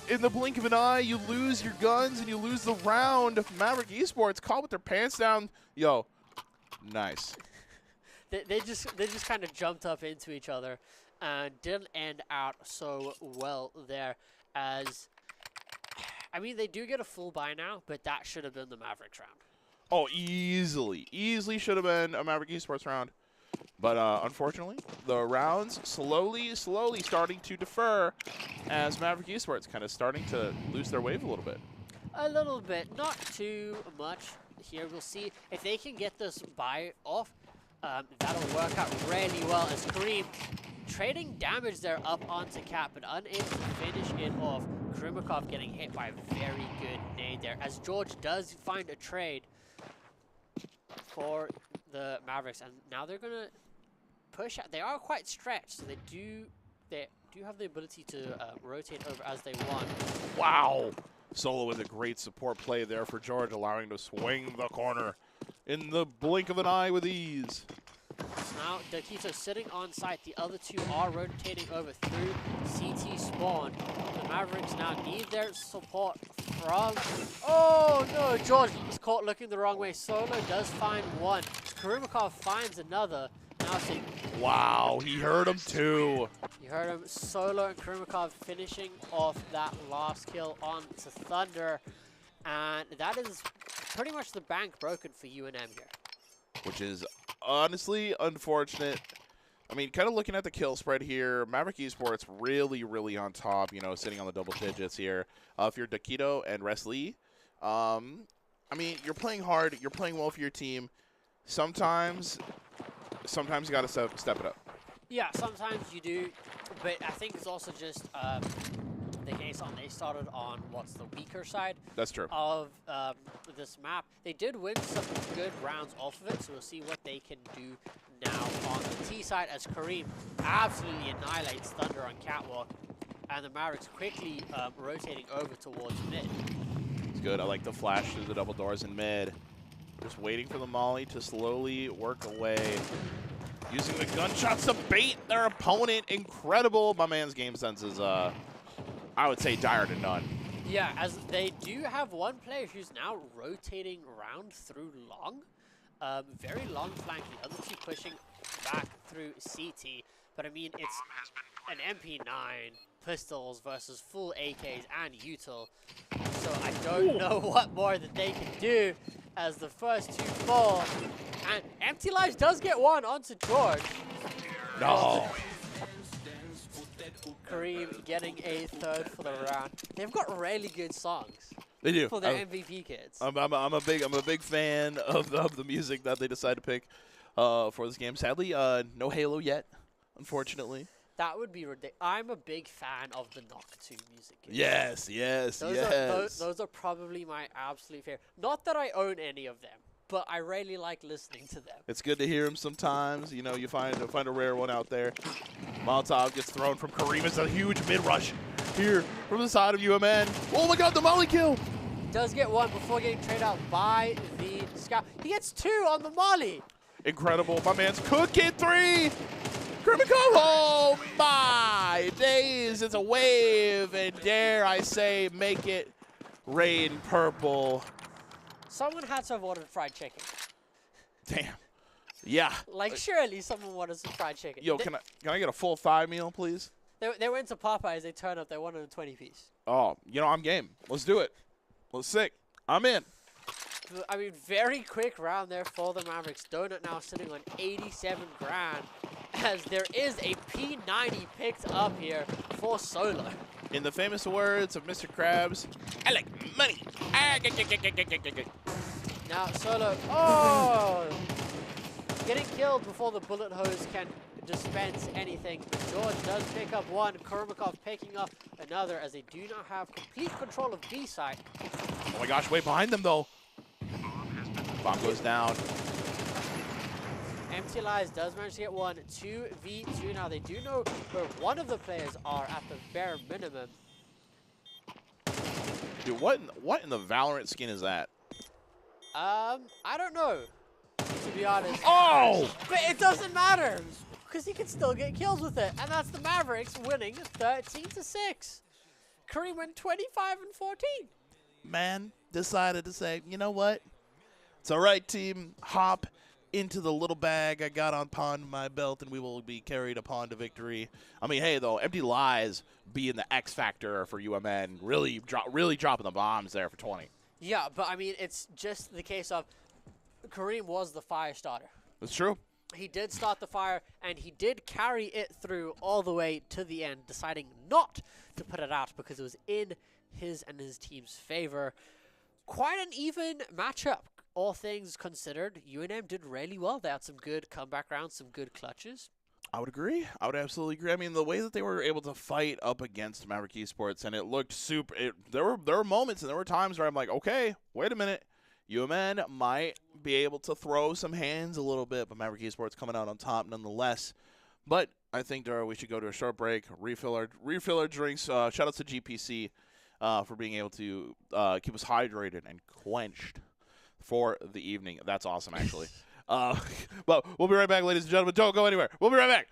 In the blink of an eye, you lose your guns and you lose the round. Maverick Esports caught with their pants down. Yo, nice. They just kind of jumped up into each other and didn't end out so well there. As I mean, they do get a full buy now, but that should have been the Mavericks round. Oh, easily should have been a Maverick Esports round. But unfortunately, the rounds slowly starting to defer as Maverick Esports kind of starting to lose their wave a little bit. A little bit, not too much here. We'll see if they can get this buy off. That'll work out really well as Kareem trading damage there up onto Cap, but unable to finish it off. Krimakov getting hit by a very good nade there as George does find a trade for the Mavericks, and now they're gonna push out. They are quite stretched, so they do have the ability to rotate over as they want. Wow! Solo with a great support play there for George, allowing him to swing the corner in the blink of an eye with ease. So now Dakito sitting on site. The other 2 are rotating over through CT spawn. The Mavericks now need their support from... Oh no, George was caught looking the wrong way. Solo does find 1. Krimakov finds another. Now see. Wow, he heard him too. You heard him. Solo and Krimakov finishing off that last kill onto Thunder. And that is pretty much the bank broken for UNM here. Which is honestly unfortunate. I mean, kind of looking at the kill spread here, Maverick Esports really on top, you know, sitting on the double digits here. If you're Dakito and Wesley, I mean, you're playing hard, you're playing well for your team. Sometimes you got to step it up. Yeah, sometimes you do, but I think it's also just the case on they started on what's the weaker side. That's true. Of this map. They did win some good rounds off of it, so we'll see what they can do now on the T side as Kareem absolutely annihilates Thunder on Catwalk, and the Mavericks quickly rotating over towards mid. It's good. I like the flash through the double doors in mid. Just waiting for the molly to slowly work away. Using the gunshots to bait their opponent. Incredible. My man's game sense is I would say dire to none. Yeah, as they do have one player who's now rotating around through long. Very long flank. The other two pushing back through CT. But I mean, it's an MP9, pistols versus full AKs and util. So I don't know what more that they can do as the first two fall. And Empty Lives does get one onto George. No. Kareem getting a third for the round. They've got really good songs. They do. For their MVP kids. I'm a big fan of the music that they decide to pick for this game. Sadly, no Halo yet, unfortunately. That would be ridiculous. I'm a big fan of the NECC music games. Yes. Those are probably my absolute favorite. Not that I own any of them, but I really like listening to them. It's good to hear them sometimes. You know, you find a rare one out there. Molotov gets thrown from Kareem. It's a huge mid-rush here from the side of UMN. Oh my god, the molly kill! Does get one before getting traded out by the scout. He gets two on the molly. Incredible. My man's cooking three. Kermit, oh my days. It's a wave, and dare I say, make it rain purple. Someone had to have ordered fried chicken. Damn. Yeah. Like, surely someone wanted some fried chicken. Yo, can I get a full 5 meal, please? They went to Popeyes. They turned up. They wanted a 20-piece. Oh, you know, I'm game. Let's do it. Let's sick. I'm in. I mean, very quick round there for the Mavericks. Donut now sitting on 87 grand as there is a P90 picked up here for Solo. In the famous words of Mr. Krabs, I like money. Now Solo, getting killed before the bullet hose can dispense anything. But George does pick up one. Kurmakov picking up another as they do not have complete control of B site. Oh my gosh, way behind them though. Bomb goes down. Empty Lies does manage to get one. 2v2 now. They do know where one of the players are at the bare minimum. Dude, what in the Valorant skin is that? I don't know, to be honest. Oh! But it doesn't matter, because he can still get kills with it. And that's the Mavericks winning 13-6. Kareem went 25 and 14. Man decided to say, you know what? It's all right, team. Hop into the little bag I got upon my belt, and we will be carried upon to victory. I mean, hey, though, Empty Lies being the X factor for UMN, really dropping the bombs there for 20. Yeah, but I mean, it's just the case of Kareem was the fire starter. That's true. He did start the fire, and he did carry it through all the way to the end, deciding not to put it out because it was in his and his team's favor. Quite an even matchup. All things considered, UNM did really well. They had some good comeback rounds, some good clutches. I would agree. I would absolutely agree. I mean, the way that they were able to fight up against Maverick Esports, and it looked super. There were moments and there were times where I'm like, okay, wait a minute. UMN might be able to throw some hands a little bit, but Maverick Esports coming out on top nonetheless. But I think, Dara, we should go to a short break, refill our drinks. Shout out to GPC for being able to keep us hydrated and quenched for the evening. That's awesome, actually. But we'll be right back, ladies and gentlemen. Don't go anywhere. We'll be right back.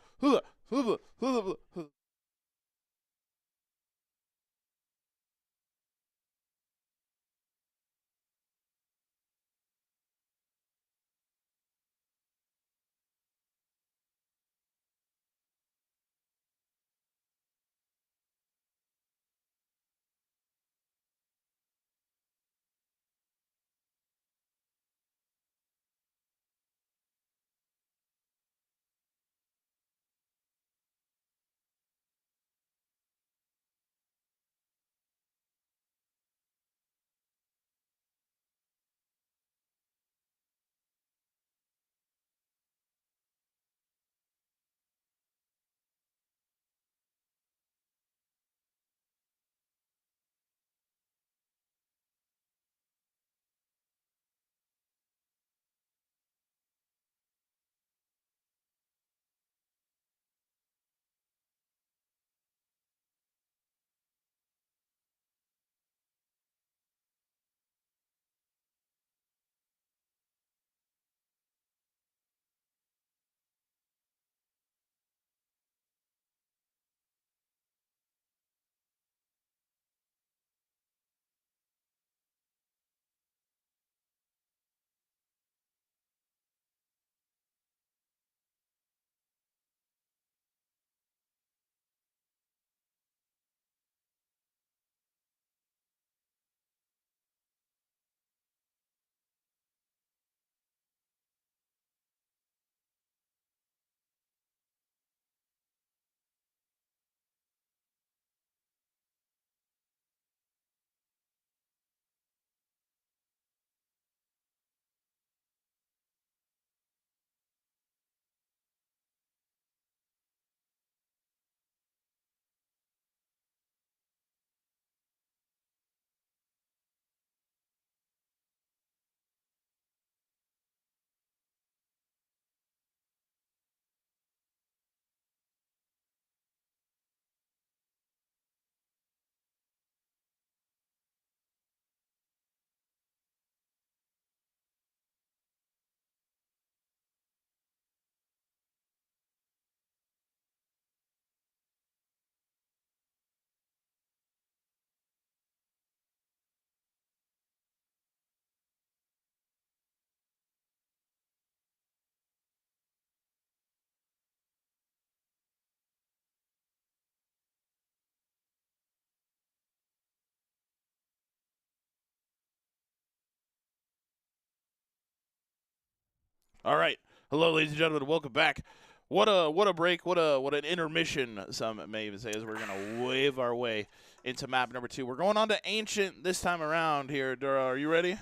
All right. Hello, ladies and gentlemen. Welcome back. What a break. What an intermission, some may even say, as we're going to wave our way into map number 2. We're going on to Ancient this time around here. Dura, are you ready?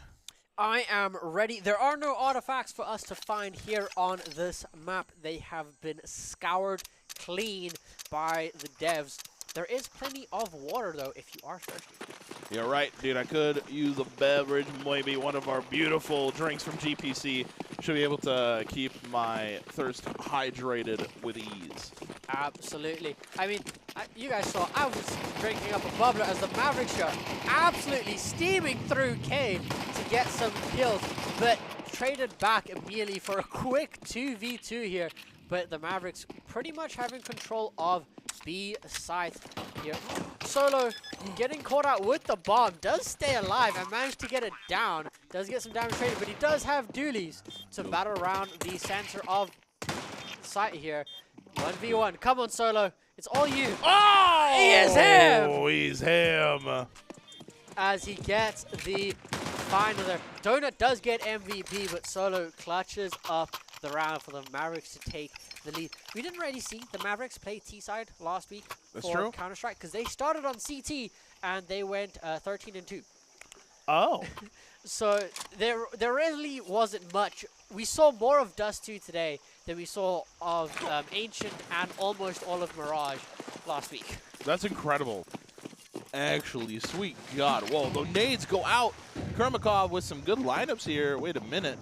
I am ready. There are no artifacts for us to find here on this map. They have been scoured clean by the devs. There is plenty of water, though, if you are thirsty. You're right, dude. I could use a beverage, maybe one of our beautiful drinks from GPC. Should be able to keep my thirst hydrated with ease. Absolutely. I mean, you guys saw I was drinking up a bubbler as the Mavericks shot absolutely steaming through Cave to get some kills, but traded back immediately for a quick 2v2 here. But the Mavericks pretty much having control of B side here. Solo getting caught out with the bomb, does stay alive and manage to get it down. Does get some damage traded, but he does have dualies to battle around the center of site here. 1v1. Come on, Solo. It's all you. Oh! He is him! Oh, he's him. As he gets the final there. Donut does get MVP, but Solo clutches up the round for the Mavericks to take the lead. We didn't really see the Mavericks play T-side last week for Counter-Strike because they started on CT and they went 13-2. Oh. So there really wasn't much. We saw more of Dust 2 today than we saw of Ancient and almost all of Mirage last week. That's incredible. Actually, sweet God. Whoa, the nades go out. Kermakov with some good lineups here. Wait a minute.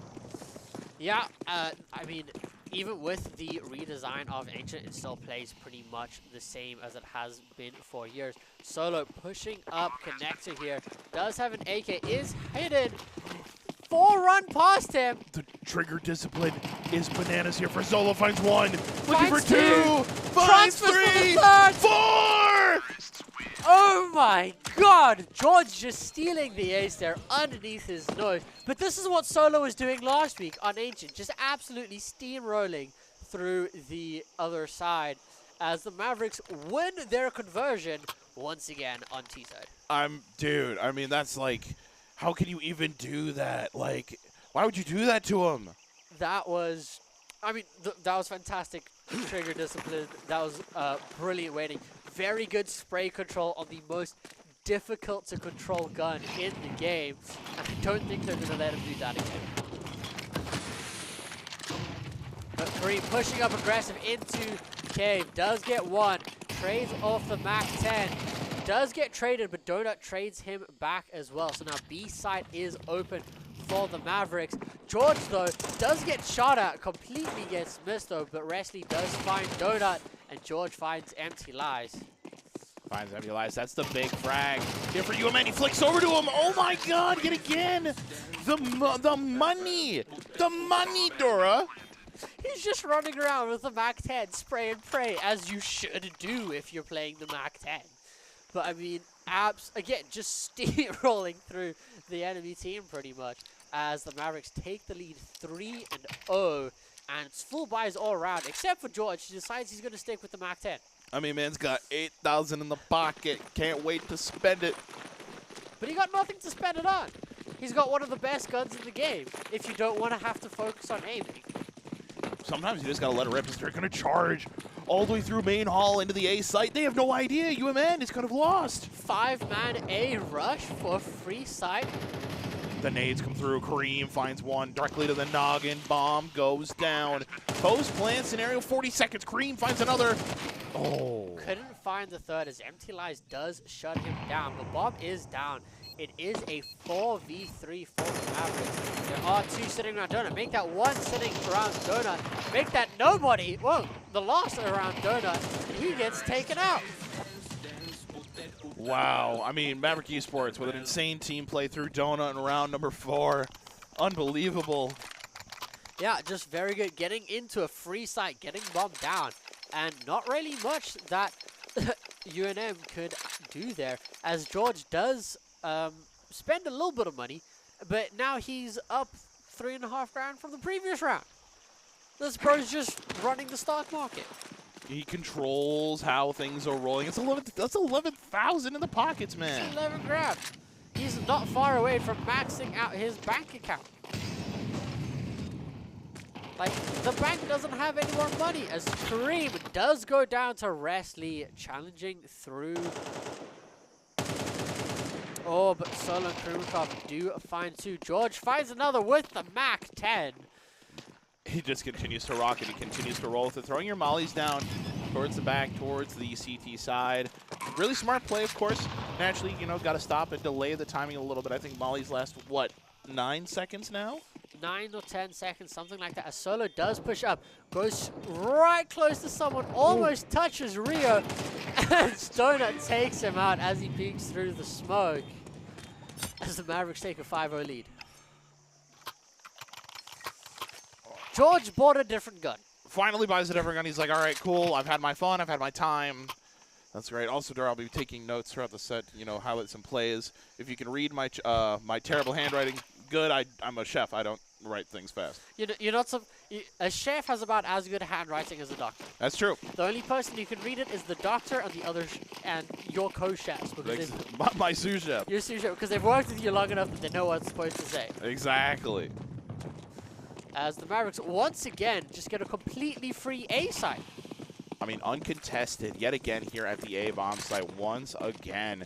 Yeah, I mean, even with the redesign of Ancient, it still plays pretty much the same as it has been for years. Solo pushing up connector here. Does have an AK, is hidden. 4 run past him. The trigger discipline is bananas here for Solo. Finds 1. Looking Finds for 2. Finds 3. 4. Oh my God! George just stealing the ace there underneath his nose. But this is what Solo was doing last week on Ancient. Just absolutely steamrolling through the other side as the Mavericks win their conversion once again on T-side. Dude, I mean, that's like, how can you even do that? Like, why would you do that to him? That was, I mean, that was fantastic trigger discipline. That was brilliant waiting. Very good spray control on the most difficult to control gun in the game. And I don't think they're going to let him do that again. But Kareem pushing up aggressive into Cave. Does get 1. Trades off the Mac 10. Does get traded, but Donut trades him back as well. So now B side is open for the Mavericks. George, though, does get shot at. Completely gets missed, though. But Wesley does find Donut. And George finds Empty Lies. Finds Empty Lies. That's the big frag. Here for UMN. He flicks over to him. Oh my God! Yet again, the money, Dora. He's just running around with the Mac 10, spray and pray, as you should do if you're playing the Mac 10. But I mean, again, just steamrolling through the enemy team pretty much as the Mavericks take the lead 3-0. And it's full buys all around, except for George. He decides he's going to stick with the Mac 10. I mean, man's got 8,000 in the pocket. Can't wait to spend it. But he got nothing to spend it on. He's got one of the best guns in the game, if you don't want to have to focus on aiming. Sometimes you just got to let it rip as they're going to charge all the way through main hall into the A site. They have no idea. UMN is kind of lost. 5-man A rush for free site. The nades come through. Kareem finds 1 directly to the noggin. Bomb goes down. Post plant scenario, 40 seconds. Kareem finds another. Oh. Couldn't find the third as Empty Lies does shut him down. The bomb is down. It is a 4v3 for the Mavericks. There are 2 sitting around Donut. Make that 1 sitting around Donut. Make that nobody. Whoa, the loss around Donut. He gets taken out. Wow. I mean, Maverick Esports with an insane team play through Donut in round number 4. Unbelievable. Yeah, just very good. Getting into a free site, getting bombed down. And not really much that UNM could do there. As George does spend a little bit of money, but now he's up 3.5 grand from the previous round. This bro's just running the stock market. He controls how things are rolling. It's 11. That's 11,000 in the pockets, man. It's 11 grand. He's not far away from maxing out his bank account. Like, the bank doesn't have any more money as Kareem does go down to Wrestly, challenging through. Oh, but Solo and Krumikov do find 2. George finds another with the MAC-10. He just continues to rock it. He continues to roll with it, throwing your mollies down towards the back, towards the CT side. Really smart play, of course. Naturally, you know, got to stop and delay the timing a little bit. I think mollies last, what, 9 seconds now? 9 or 10 seconds, something like that. As Solo does push up, goes right close to someone, almost touches Rio, and Donut takes him out as he peeks through the smoke. As the Mavericks take a 5-0 lead. George bought a different gun. Finally buys a different gun. He's like, all right, cool. I've had my fun. I've had my time. That's great. Also, I'll be taking notes throughout the set, you know, highlight some plays. If you can read my my terrible handwriting, good. I'm a chef. I don't write things fast. You're not some. A chef has about as good handwriting as a doctor. That's true. The only person who can read it is the doctor and the other and your co-chefs. My sous chef. Your sous chef, because they've worked with you long enough that they know what it's supposed to say. Exactly. As the Mavericks once again just get a completely free A site. I mean, uncontested yet again here at the A bomb site once again.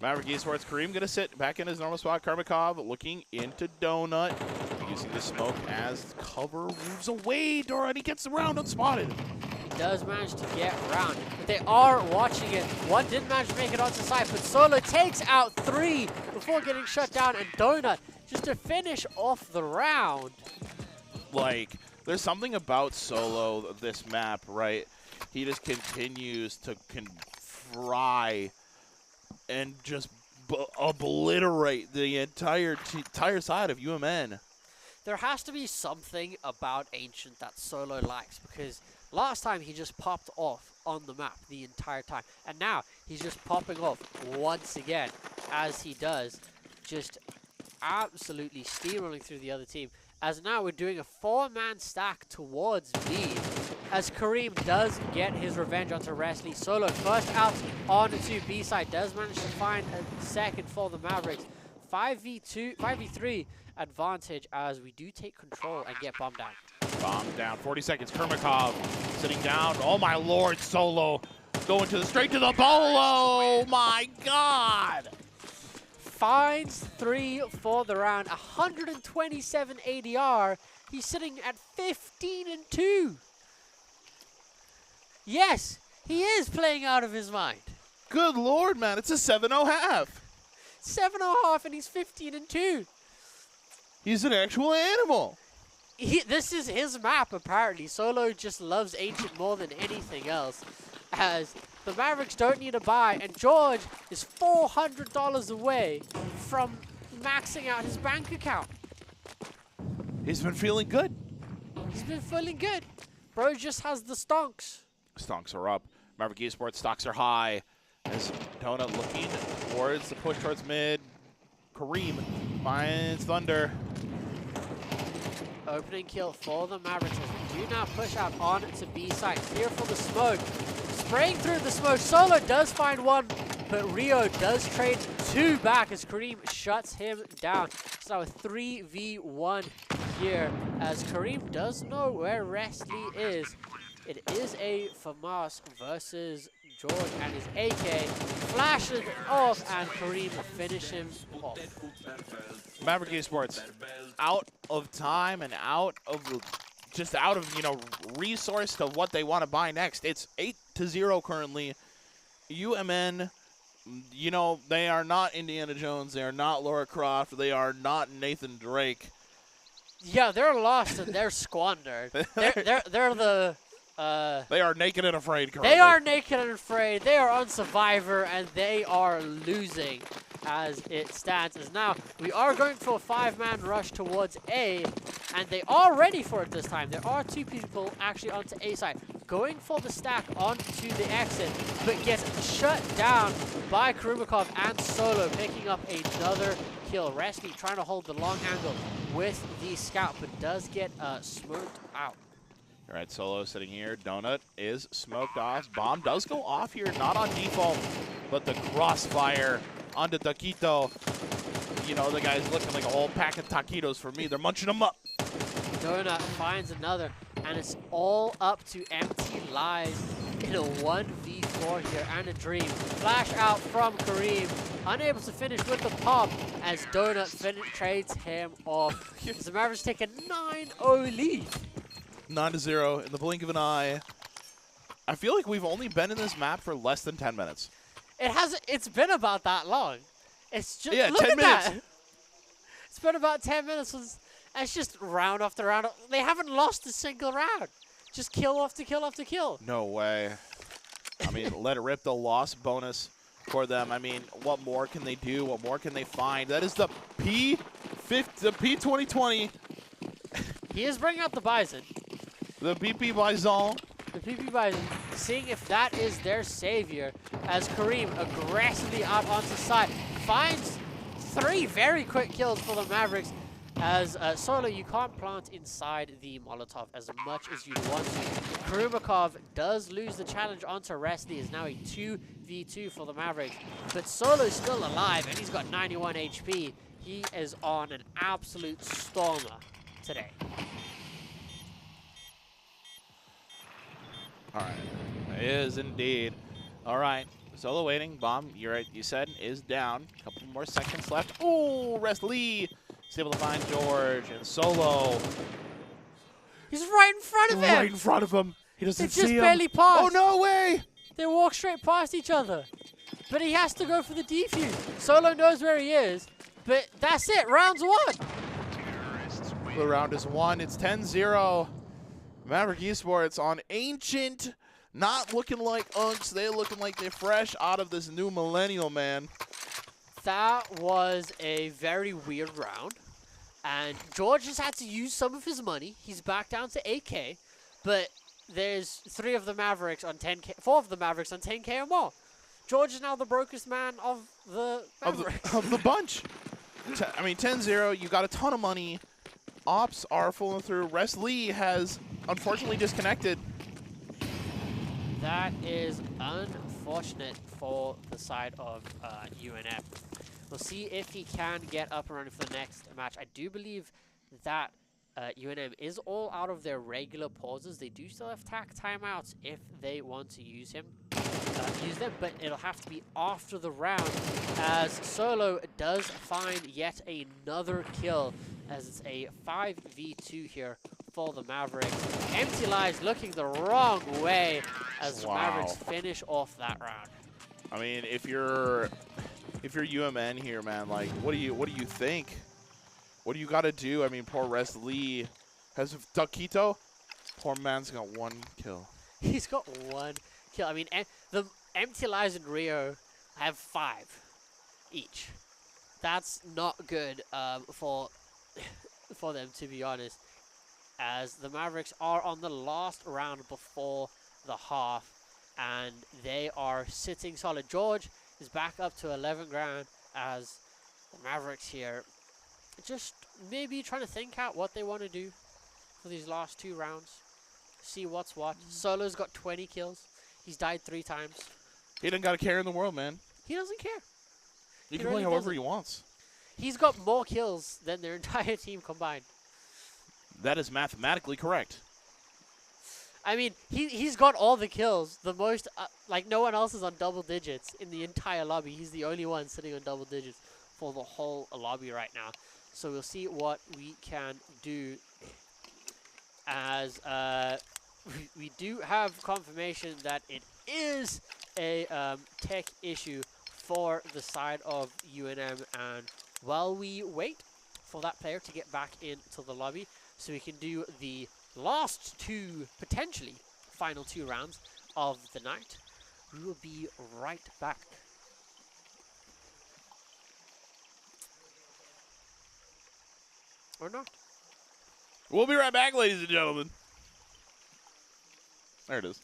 Maverick Esports, Kareem going to sit back in his normal spot. Karmakov looking into Donut, using the smoke as cover, moves away. Dora, he gets around unspotted. He does manage to get around, but they are watching it. One didn't manage to make it onto site, but Solo takes out 3 before getting shut down, and Donut just to finish off the round. Like, there's something about Solo, this map, right? He just continues to fry and just obliterate the entire side of UMN. There has to be something about Ancient that Solo likes, because last time he just popped off on the map the entire time, and now he's just popping off once again, as he does, just absolutely steamrolling through the other team. As now we're doing a 4-man stack towards B, as Kareem does get his revenge onto Wrestly. Solo first out onto B side, does manage to find a second for the Mavericks. 5v3 advantage as we do take control and get bombed down. Bombed down, 40 seconds, Kermakov sitting down. Oh my lord, Solo going straight to the bolo. Oh my god. Finds 3 for the round, 127 ADR. He's sitting at 15-2. Yes, he is playing out of his mind. Good lord, man, it's a 7-0 half. 7-0 half, and he's 15-2. He's an actual animal. This is his map, apparently. Solo just loves Ancient more than anything else, as the Mavericks don't need a buy, and George is $400 away from maxing out his bank account. He's been feeling good. He's been feeling good. Bro just has the stonks. Stonks are up. Maverick Esports stocks are high. As Donut looking towards the push towards mid. Kareem finds Thunder. Opening kill for the Mavericks as we do now push out on to B side. Clear for the smoke. Spraying through the smoke. Solo does find 1, but Rio does trade 2 back as Kareem shuts him down. It's now a 3v1 here as Kareem does know where Wrestly is. It is a FAMAS versus George and his AK. Flashes it off and Kareem finish him off. Maverick Esports out of time and out of you know, resource to what they want to buy next. It's 8-0 currently. UMN, you know, they are not Indiana Jones. They are not Laura Croft. They are not Nathan Drake. Yeah, they're lost and they're squandered. They're the. They are naked and afraid currently. They are naked and afraid. They are on Survivor and they are losing as it stands. As now we are going for a 5-man rush towards A, and they are ready for it this time. There are 2 people actually onto A side, going for the stack onto the exit, but gets shut down by Karumikov and Solo, picking up another kill. Wrestly trying to hold the long angle with the scout, but does get smoked out. All right, Solo sitting here. Donut is smoked off. Bomb does go off here, not on default, but the crossfire onto Taquito. You know, the guy's looking like a whole pack of taquitos for me. They're munching them up. Donut finds another, and it's all up to Empty Lies in a 1v4 here, and a Dream. Flash out from Kareem, unable to finish with the pop as Donut trades him off. The Mavericks take a 9-0 lead. 9-0 in the blink of an eye. I feel like we've only been in this map for less than 10 minutes. It's been about that long. It's just, yeah, look 10 at minutes. that. It's been about 10 minutes. And it's just round after round. They haven't lost a single round. Just kill after kill after kill. No way. I mean, let it rip, the loss bonus for them. I mean, what more can they do? What more can they find? That is the P2020. He is bringing out the Bison. The BP Bison. The PP Bison, seeing if that is their savior, as Kareem aggressively out onto side, finds 3 very quick kills for the Mavericks, as Solo, you can't plant inside the Molotov as much as you'd want to. Karumakov does lose the challenge onto Restley, is now a 2v2 for the Mavericks, but Solo's still alive, and he's got 91 HP. He is on an absolute stormer today. All right, it is indeed. All right, Solo waiting. Bomb, you're right, you said, is down. A couple more seconds left. Oh, Lee is able to find George, and Solo. He's right in front of him. Right in front of him. He doesn't see him. They just barely passed. Oh, no way. They walk straight past each other. But he has to go for the defuse. Solo knows where he is, but that's it. Round's won. The round is won. It's 10-0. Maverick Esports on Ancient, not looking like Unks. They're looking like they're fresh out of this new millennial, man. That was a very weird round. And George has had to use some of his money. He's back down to 8K. But there's 3 of the Mavericks on 10K, 4 of the Mavericks on 10K or more. George is now the brokest man of the Mavericks. Of the bunch. I mean, 10-0, you got a ton of money. Ops are pulling through. Lee has unfortunately disconnected. That is unfortunate for the side of UNM. We'll see if he can get up and running for the next match. I do believe that UNM is all out of their regular pauses. They do still have tack timeouts if they want to use them, but it'll have to be after the round, as Solo does find yet another kill, as it's a 5v2 here for the Mavericks. Empty Lies looking the wrong way as the Mavericks finish off that round. I mean, if you're UMN here, man, like what do you think? What do you got to do? I mean, poor Lee has Taquito. Poor man's got 1 kill. He's got 1 kill. I mean, the Empty Lies and Rio have 5 each. That's not good for them, to be honest, as the Mavericks are on the last round before the half, and they are sitting solid. George is back up to 11 grand, as the Mavericks here just maybe trying to think out what they want to do for these last 2 rounds. See what's what. Solo's got 20 kills. He's died 3 times. He doesn't got a care in the world, man. He doesn't care. He can play however he wants. He's got more kills than their entire team combined. That is mathematically correct. I mean, he's got all the kills. The most, like no one else is on double digits in the entire lobby. He's the only one sitting on double digits for the whole lobby right now. So we'll see what we can do, as we do have confirmation that it is a tech issue for the side of UNM, and while we wait for that player to get back into the lobby so we can do the last 2, potentially final 2 rounds of the night, we will be right back. Or not. We'll be right back, ladies and gentlemen. There it is.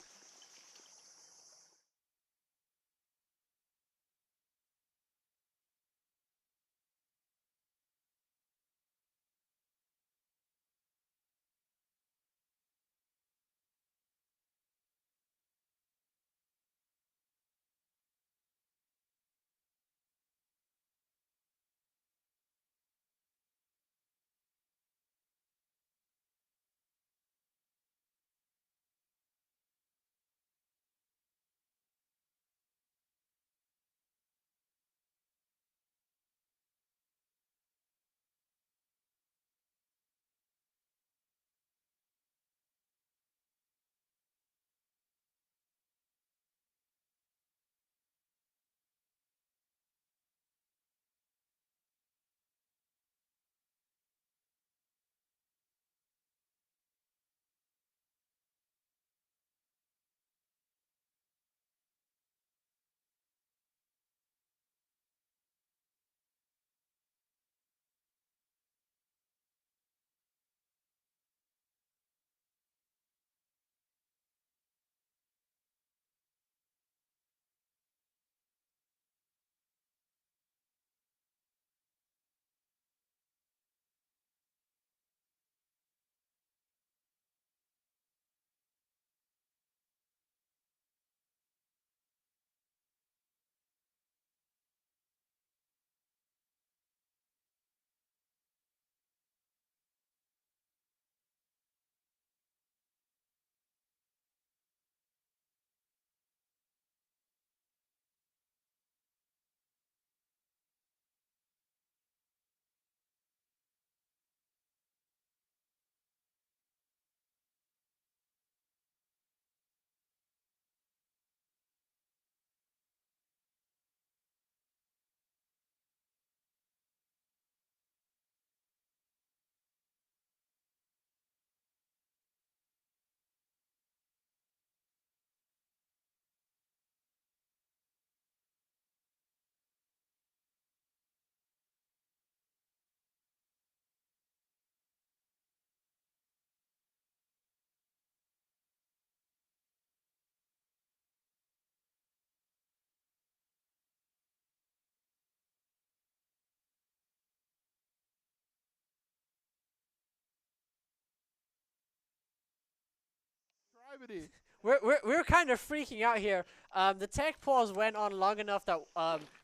Bimini. We're kind of freaking out here. The tech pause went on long enough that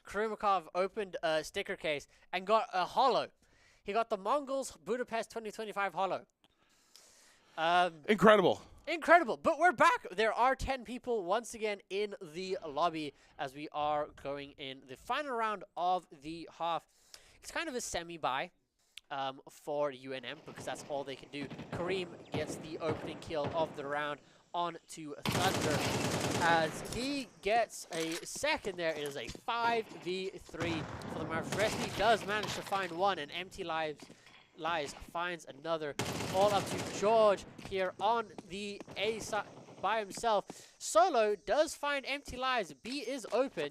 Karumakov opened a sticker case and got a holo. He got the Mongols Budapest 2025 holo. Incredible. Incredible. But we're back. There are 10 people once again in the lobby as we are going in the final round of the half. It's kind of a semi-bye for UNM because that's all they can do. Kareem gets the opening kill of the round onto Thunder as he gets a second there. It is a 5v3 for the Mavericks. Resty does manage to find one, and Empty Lies finds another. All up to George here on the A side by himself. Solo does find Empty Lies. B is open,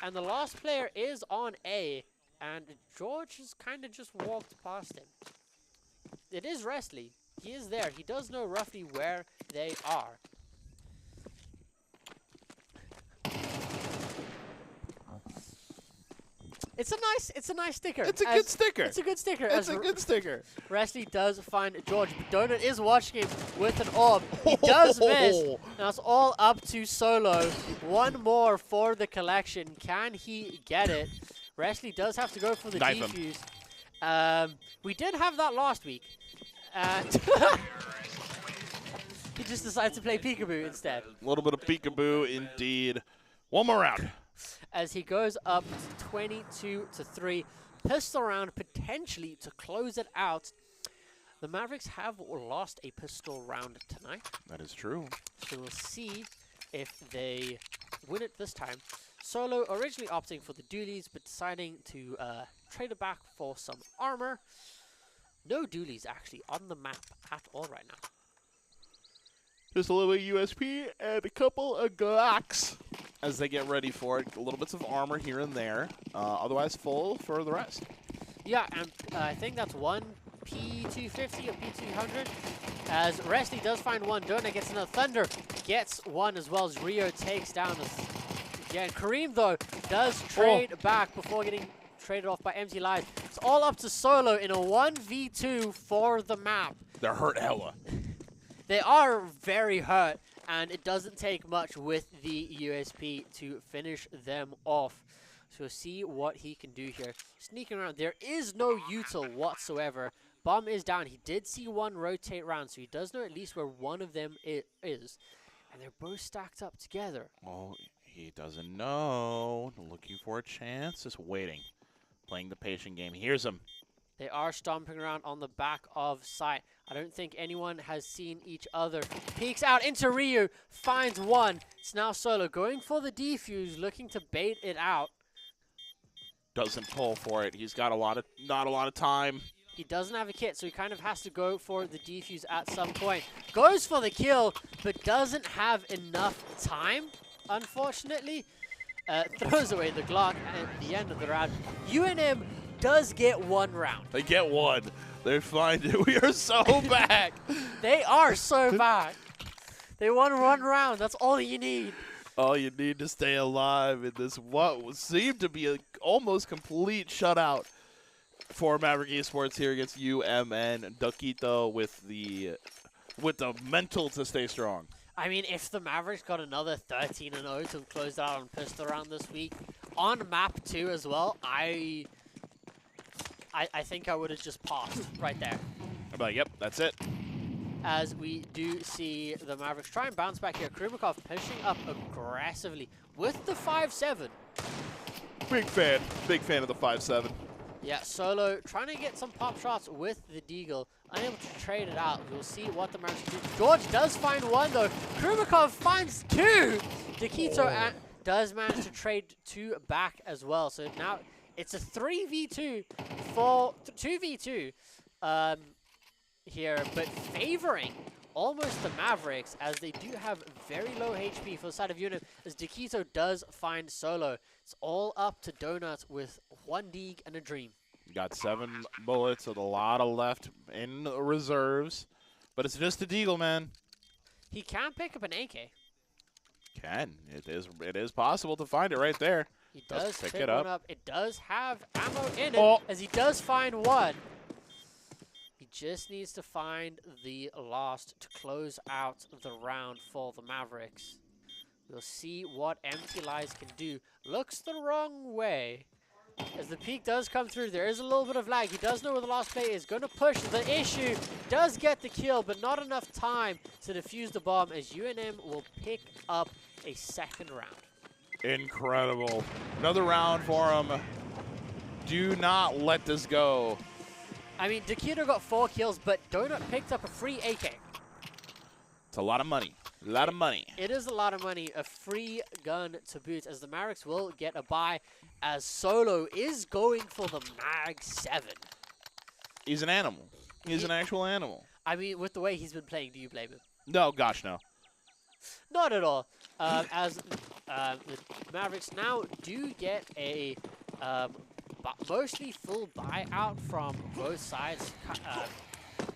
and the last player is on A, and George has kind of just walked past him. It is Restley. He is there. He does know roughly where they are. It's a nice sticker. It's a good sticker. It's a good sticker. It's a good sticker. Restley does find George. Donut is watching him with an orb. He does miss. Now it's all up to Solo. One more for the collection. Can he get it? Restley does have to go for the defuse. We did have that last week. He just decided to play peekaboo instead. A little bit of peekaboo indeed. One more round. As he goes up 22-3. Pistol round potentially to close it out. The Mavericks have lost a pistol round tonight. That is true. So we'll see if they win it this time. Solo originally opting for the dualies, but deciding to trade it back for some armor. No dualies actually on the map at all right now. Just a little bit of USP and a couple of Glocks as they get ready for it. A little bits of armor here and there. Otherwise full for the rest. Yeah, and I think that's one P250 or P200. As Resty does find one. Donut gets another. Thunder gets one as well as Rio takes down again. Kareem, though, does trade back before getting traded off by Empty Lies. It's all up to Solo in a 1v2 for the map. They're hurt hella. They are very hurt, and it doesn't take much with the USP to finish them off. So we'll see what he can do here. Sneaking around. There is no util whatsoever. Bomb is down. He did see one rotate round, so he does know at least where one of them is. And they're both stacked up together. Oh, he doesn't know. Looking for a chance. Just waiting. Playing the patient game. He hears him. They are stomping around on the back of site. I don't think anyone has seen each other. Peeks out into Ryu. Finds one. It's now Solo going for the defuse, looking to bait it out. Doesn't pull for it. He's got not a lot of time. He doesn't have a kit, so he kind of has to go for the defuse at some point. Goes for the kill, but doesn't have enough time, unfortunately. Throws away the Glock at the end of the round. UNM does get one round. They get one. They're fine. We are so back. They are so back. They won one round. That's all you need. All you need to stay alive in this what seemed to be an almost complete shutout for Maverick Esports here against UMN. Duquito with the mental to stay strong. I mean, if the Mavericks got another 13-0 to close out on pistol round this week, on map 2 as well, I think I would have just paused right there. I'm like, yep, that's it. As we do see the Mavericks try and bounce back here. Krumikov pushing up aggressively with the 5-7. Big fan of the 5-7. Yeah, Solo trying to get some pop shots with the Deagle. Unable to trade it out. We'll see what the Mavericks do. George does find one, though. Krumikov finds two. Duquito does manage to trade two back as well. So now it's a 3v2 for 2v2 here, but favoring almost the Mavericks as they do have very low HP for the side of UNM as Duquito does find Solo. It's all up to Donut with one Deeg and a Dream. Got 7 bullets with a lot of left in the reserves, but it's just a Deagle, man. He can pick up an AK. It is possible to find it right there. He does pick pick it one up. It does have ammo in it as he does find one. He just needs to find the last to close out the round for the Mavericks. We'll see what Empty Lies can do. Looks the wrong way. As the peek does come through, there is a little bit of lag. He does know where the last play is. Going to push the issue. Does get the kill, but not enough time to defuse the bomb as UNM will pick up a second round. Incredible. Another round for him. Do not let this go. I mean, Dakito got 4 kills, but Donut picked up a free AK. It's a lot of money. A lot of money. It is a lot of money. A free gun to boot as the Mavericks will get a bye as Solo is going for the Mag 7. He's an animal. He's an actual animal. I mean, with the way he's been playing, do you blame him? No, gosh, no. Not at all. As the Mavericks now do get a mostly full buyout from both sides.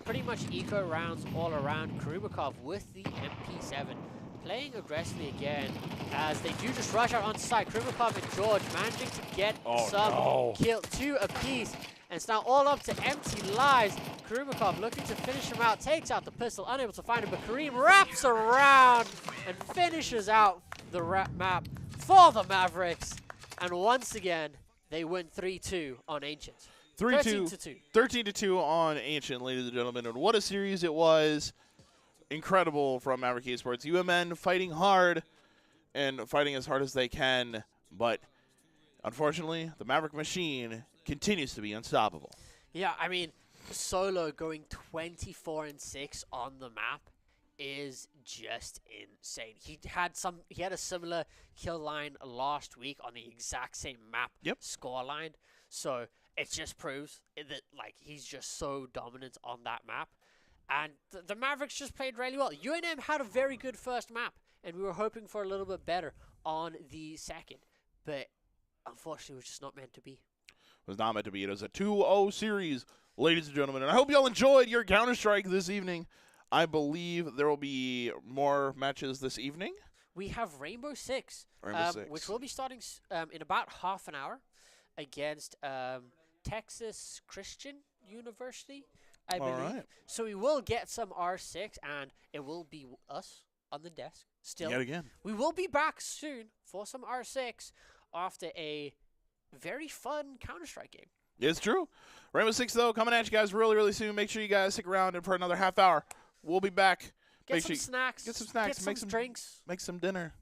Pretty much eco rounds all around. Kurubakov with the MP7 playing aggressively again as they do just rush out on site. Kurubakov and George managing to get kill 2 apiece. And it's now all up to Empty Lies. Kurubakov looking to finish him out, takes out the pistol, unable to find him, but Kareem wraps around and finishes out the map for the Mavericks. And once again, they win 3-2 on Ancient. 13-2. 13-2 on Ancient, ladies and gentlemen. And what a series it was. Incredible from Maverick Esports. UMN fighting hard and fighting as hard as they can. But unfortunately, the Maverick machine continues to be unstoppable. Yeah, I mean, Solo going 24-6 on the map is just insane. He had a similar kill line last week on the exact same map score line. So it just proves that he's just so dominant on that map. And the Mavericks just played really well. UNM had a very good first map, and we were hoping for a little bit better on the second. But unfortunately, it was just not meant to be. It was not meant to be. It was a 2-0 series, ladies and gentlemen. And I hope you all enjoyed your Counter-Strike this evening. I believe there will be more matches this evening. We have Rainbow Six, Six, which will be starting in about half an hour against Texas Christian University, I believe. Right. So we will get some R6, and it will be us on the desk still. Yet again. We will be back soon for some R6 after a very fun Counter-Strike game. It's true. Rainbow Six, though, coming at you guys really, really soon. Make sure you guys stick around for another half hour. We'll be back. Get some snacks. Get some snacks. Get some drinks. Make some dinner.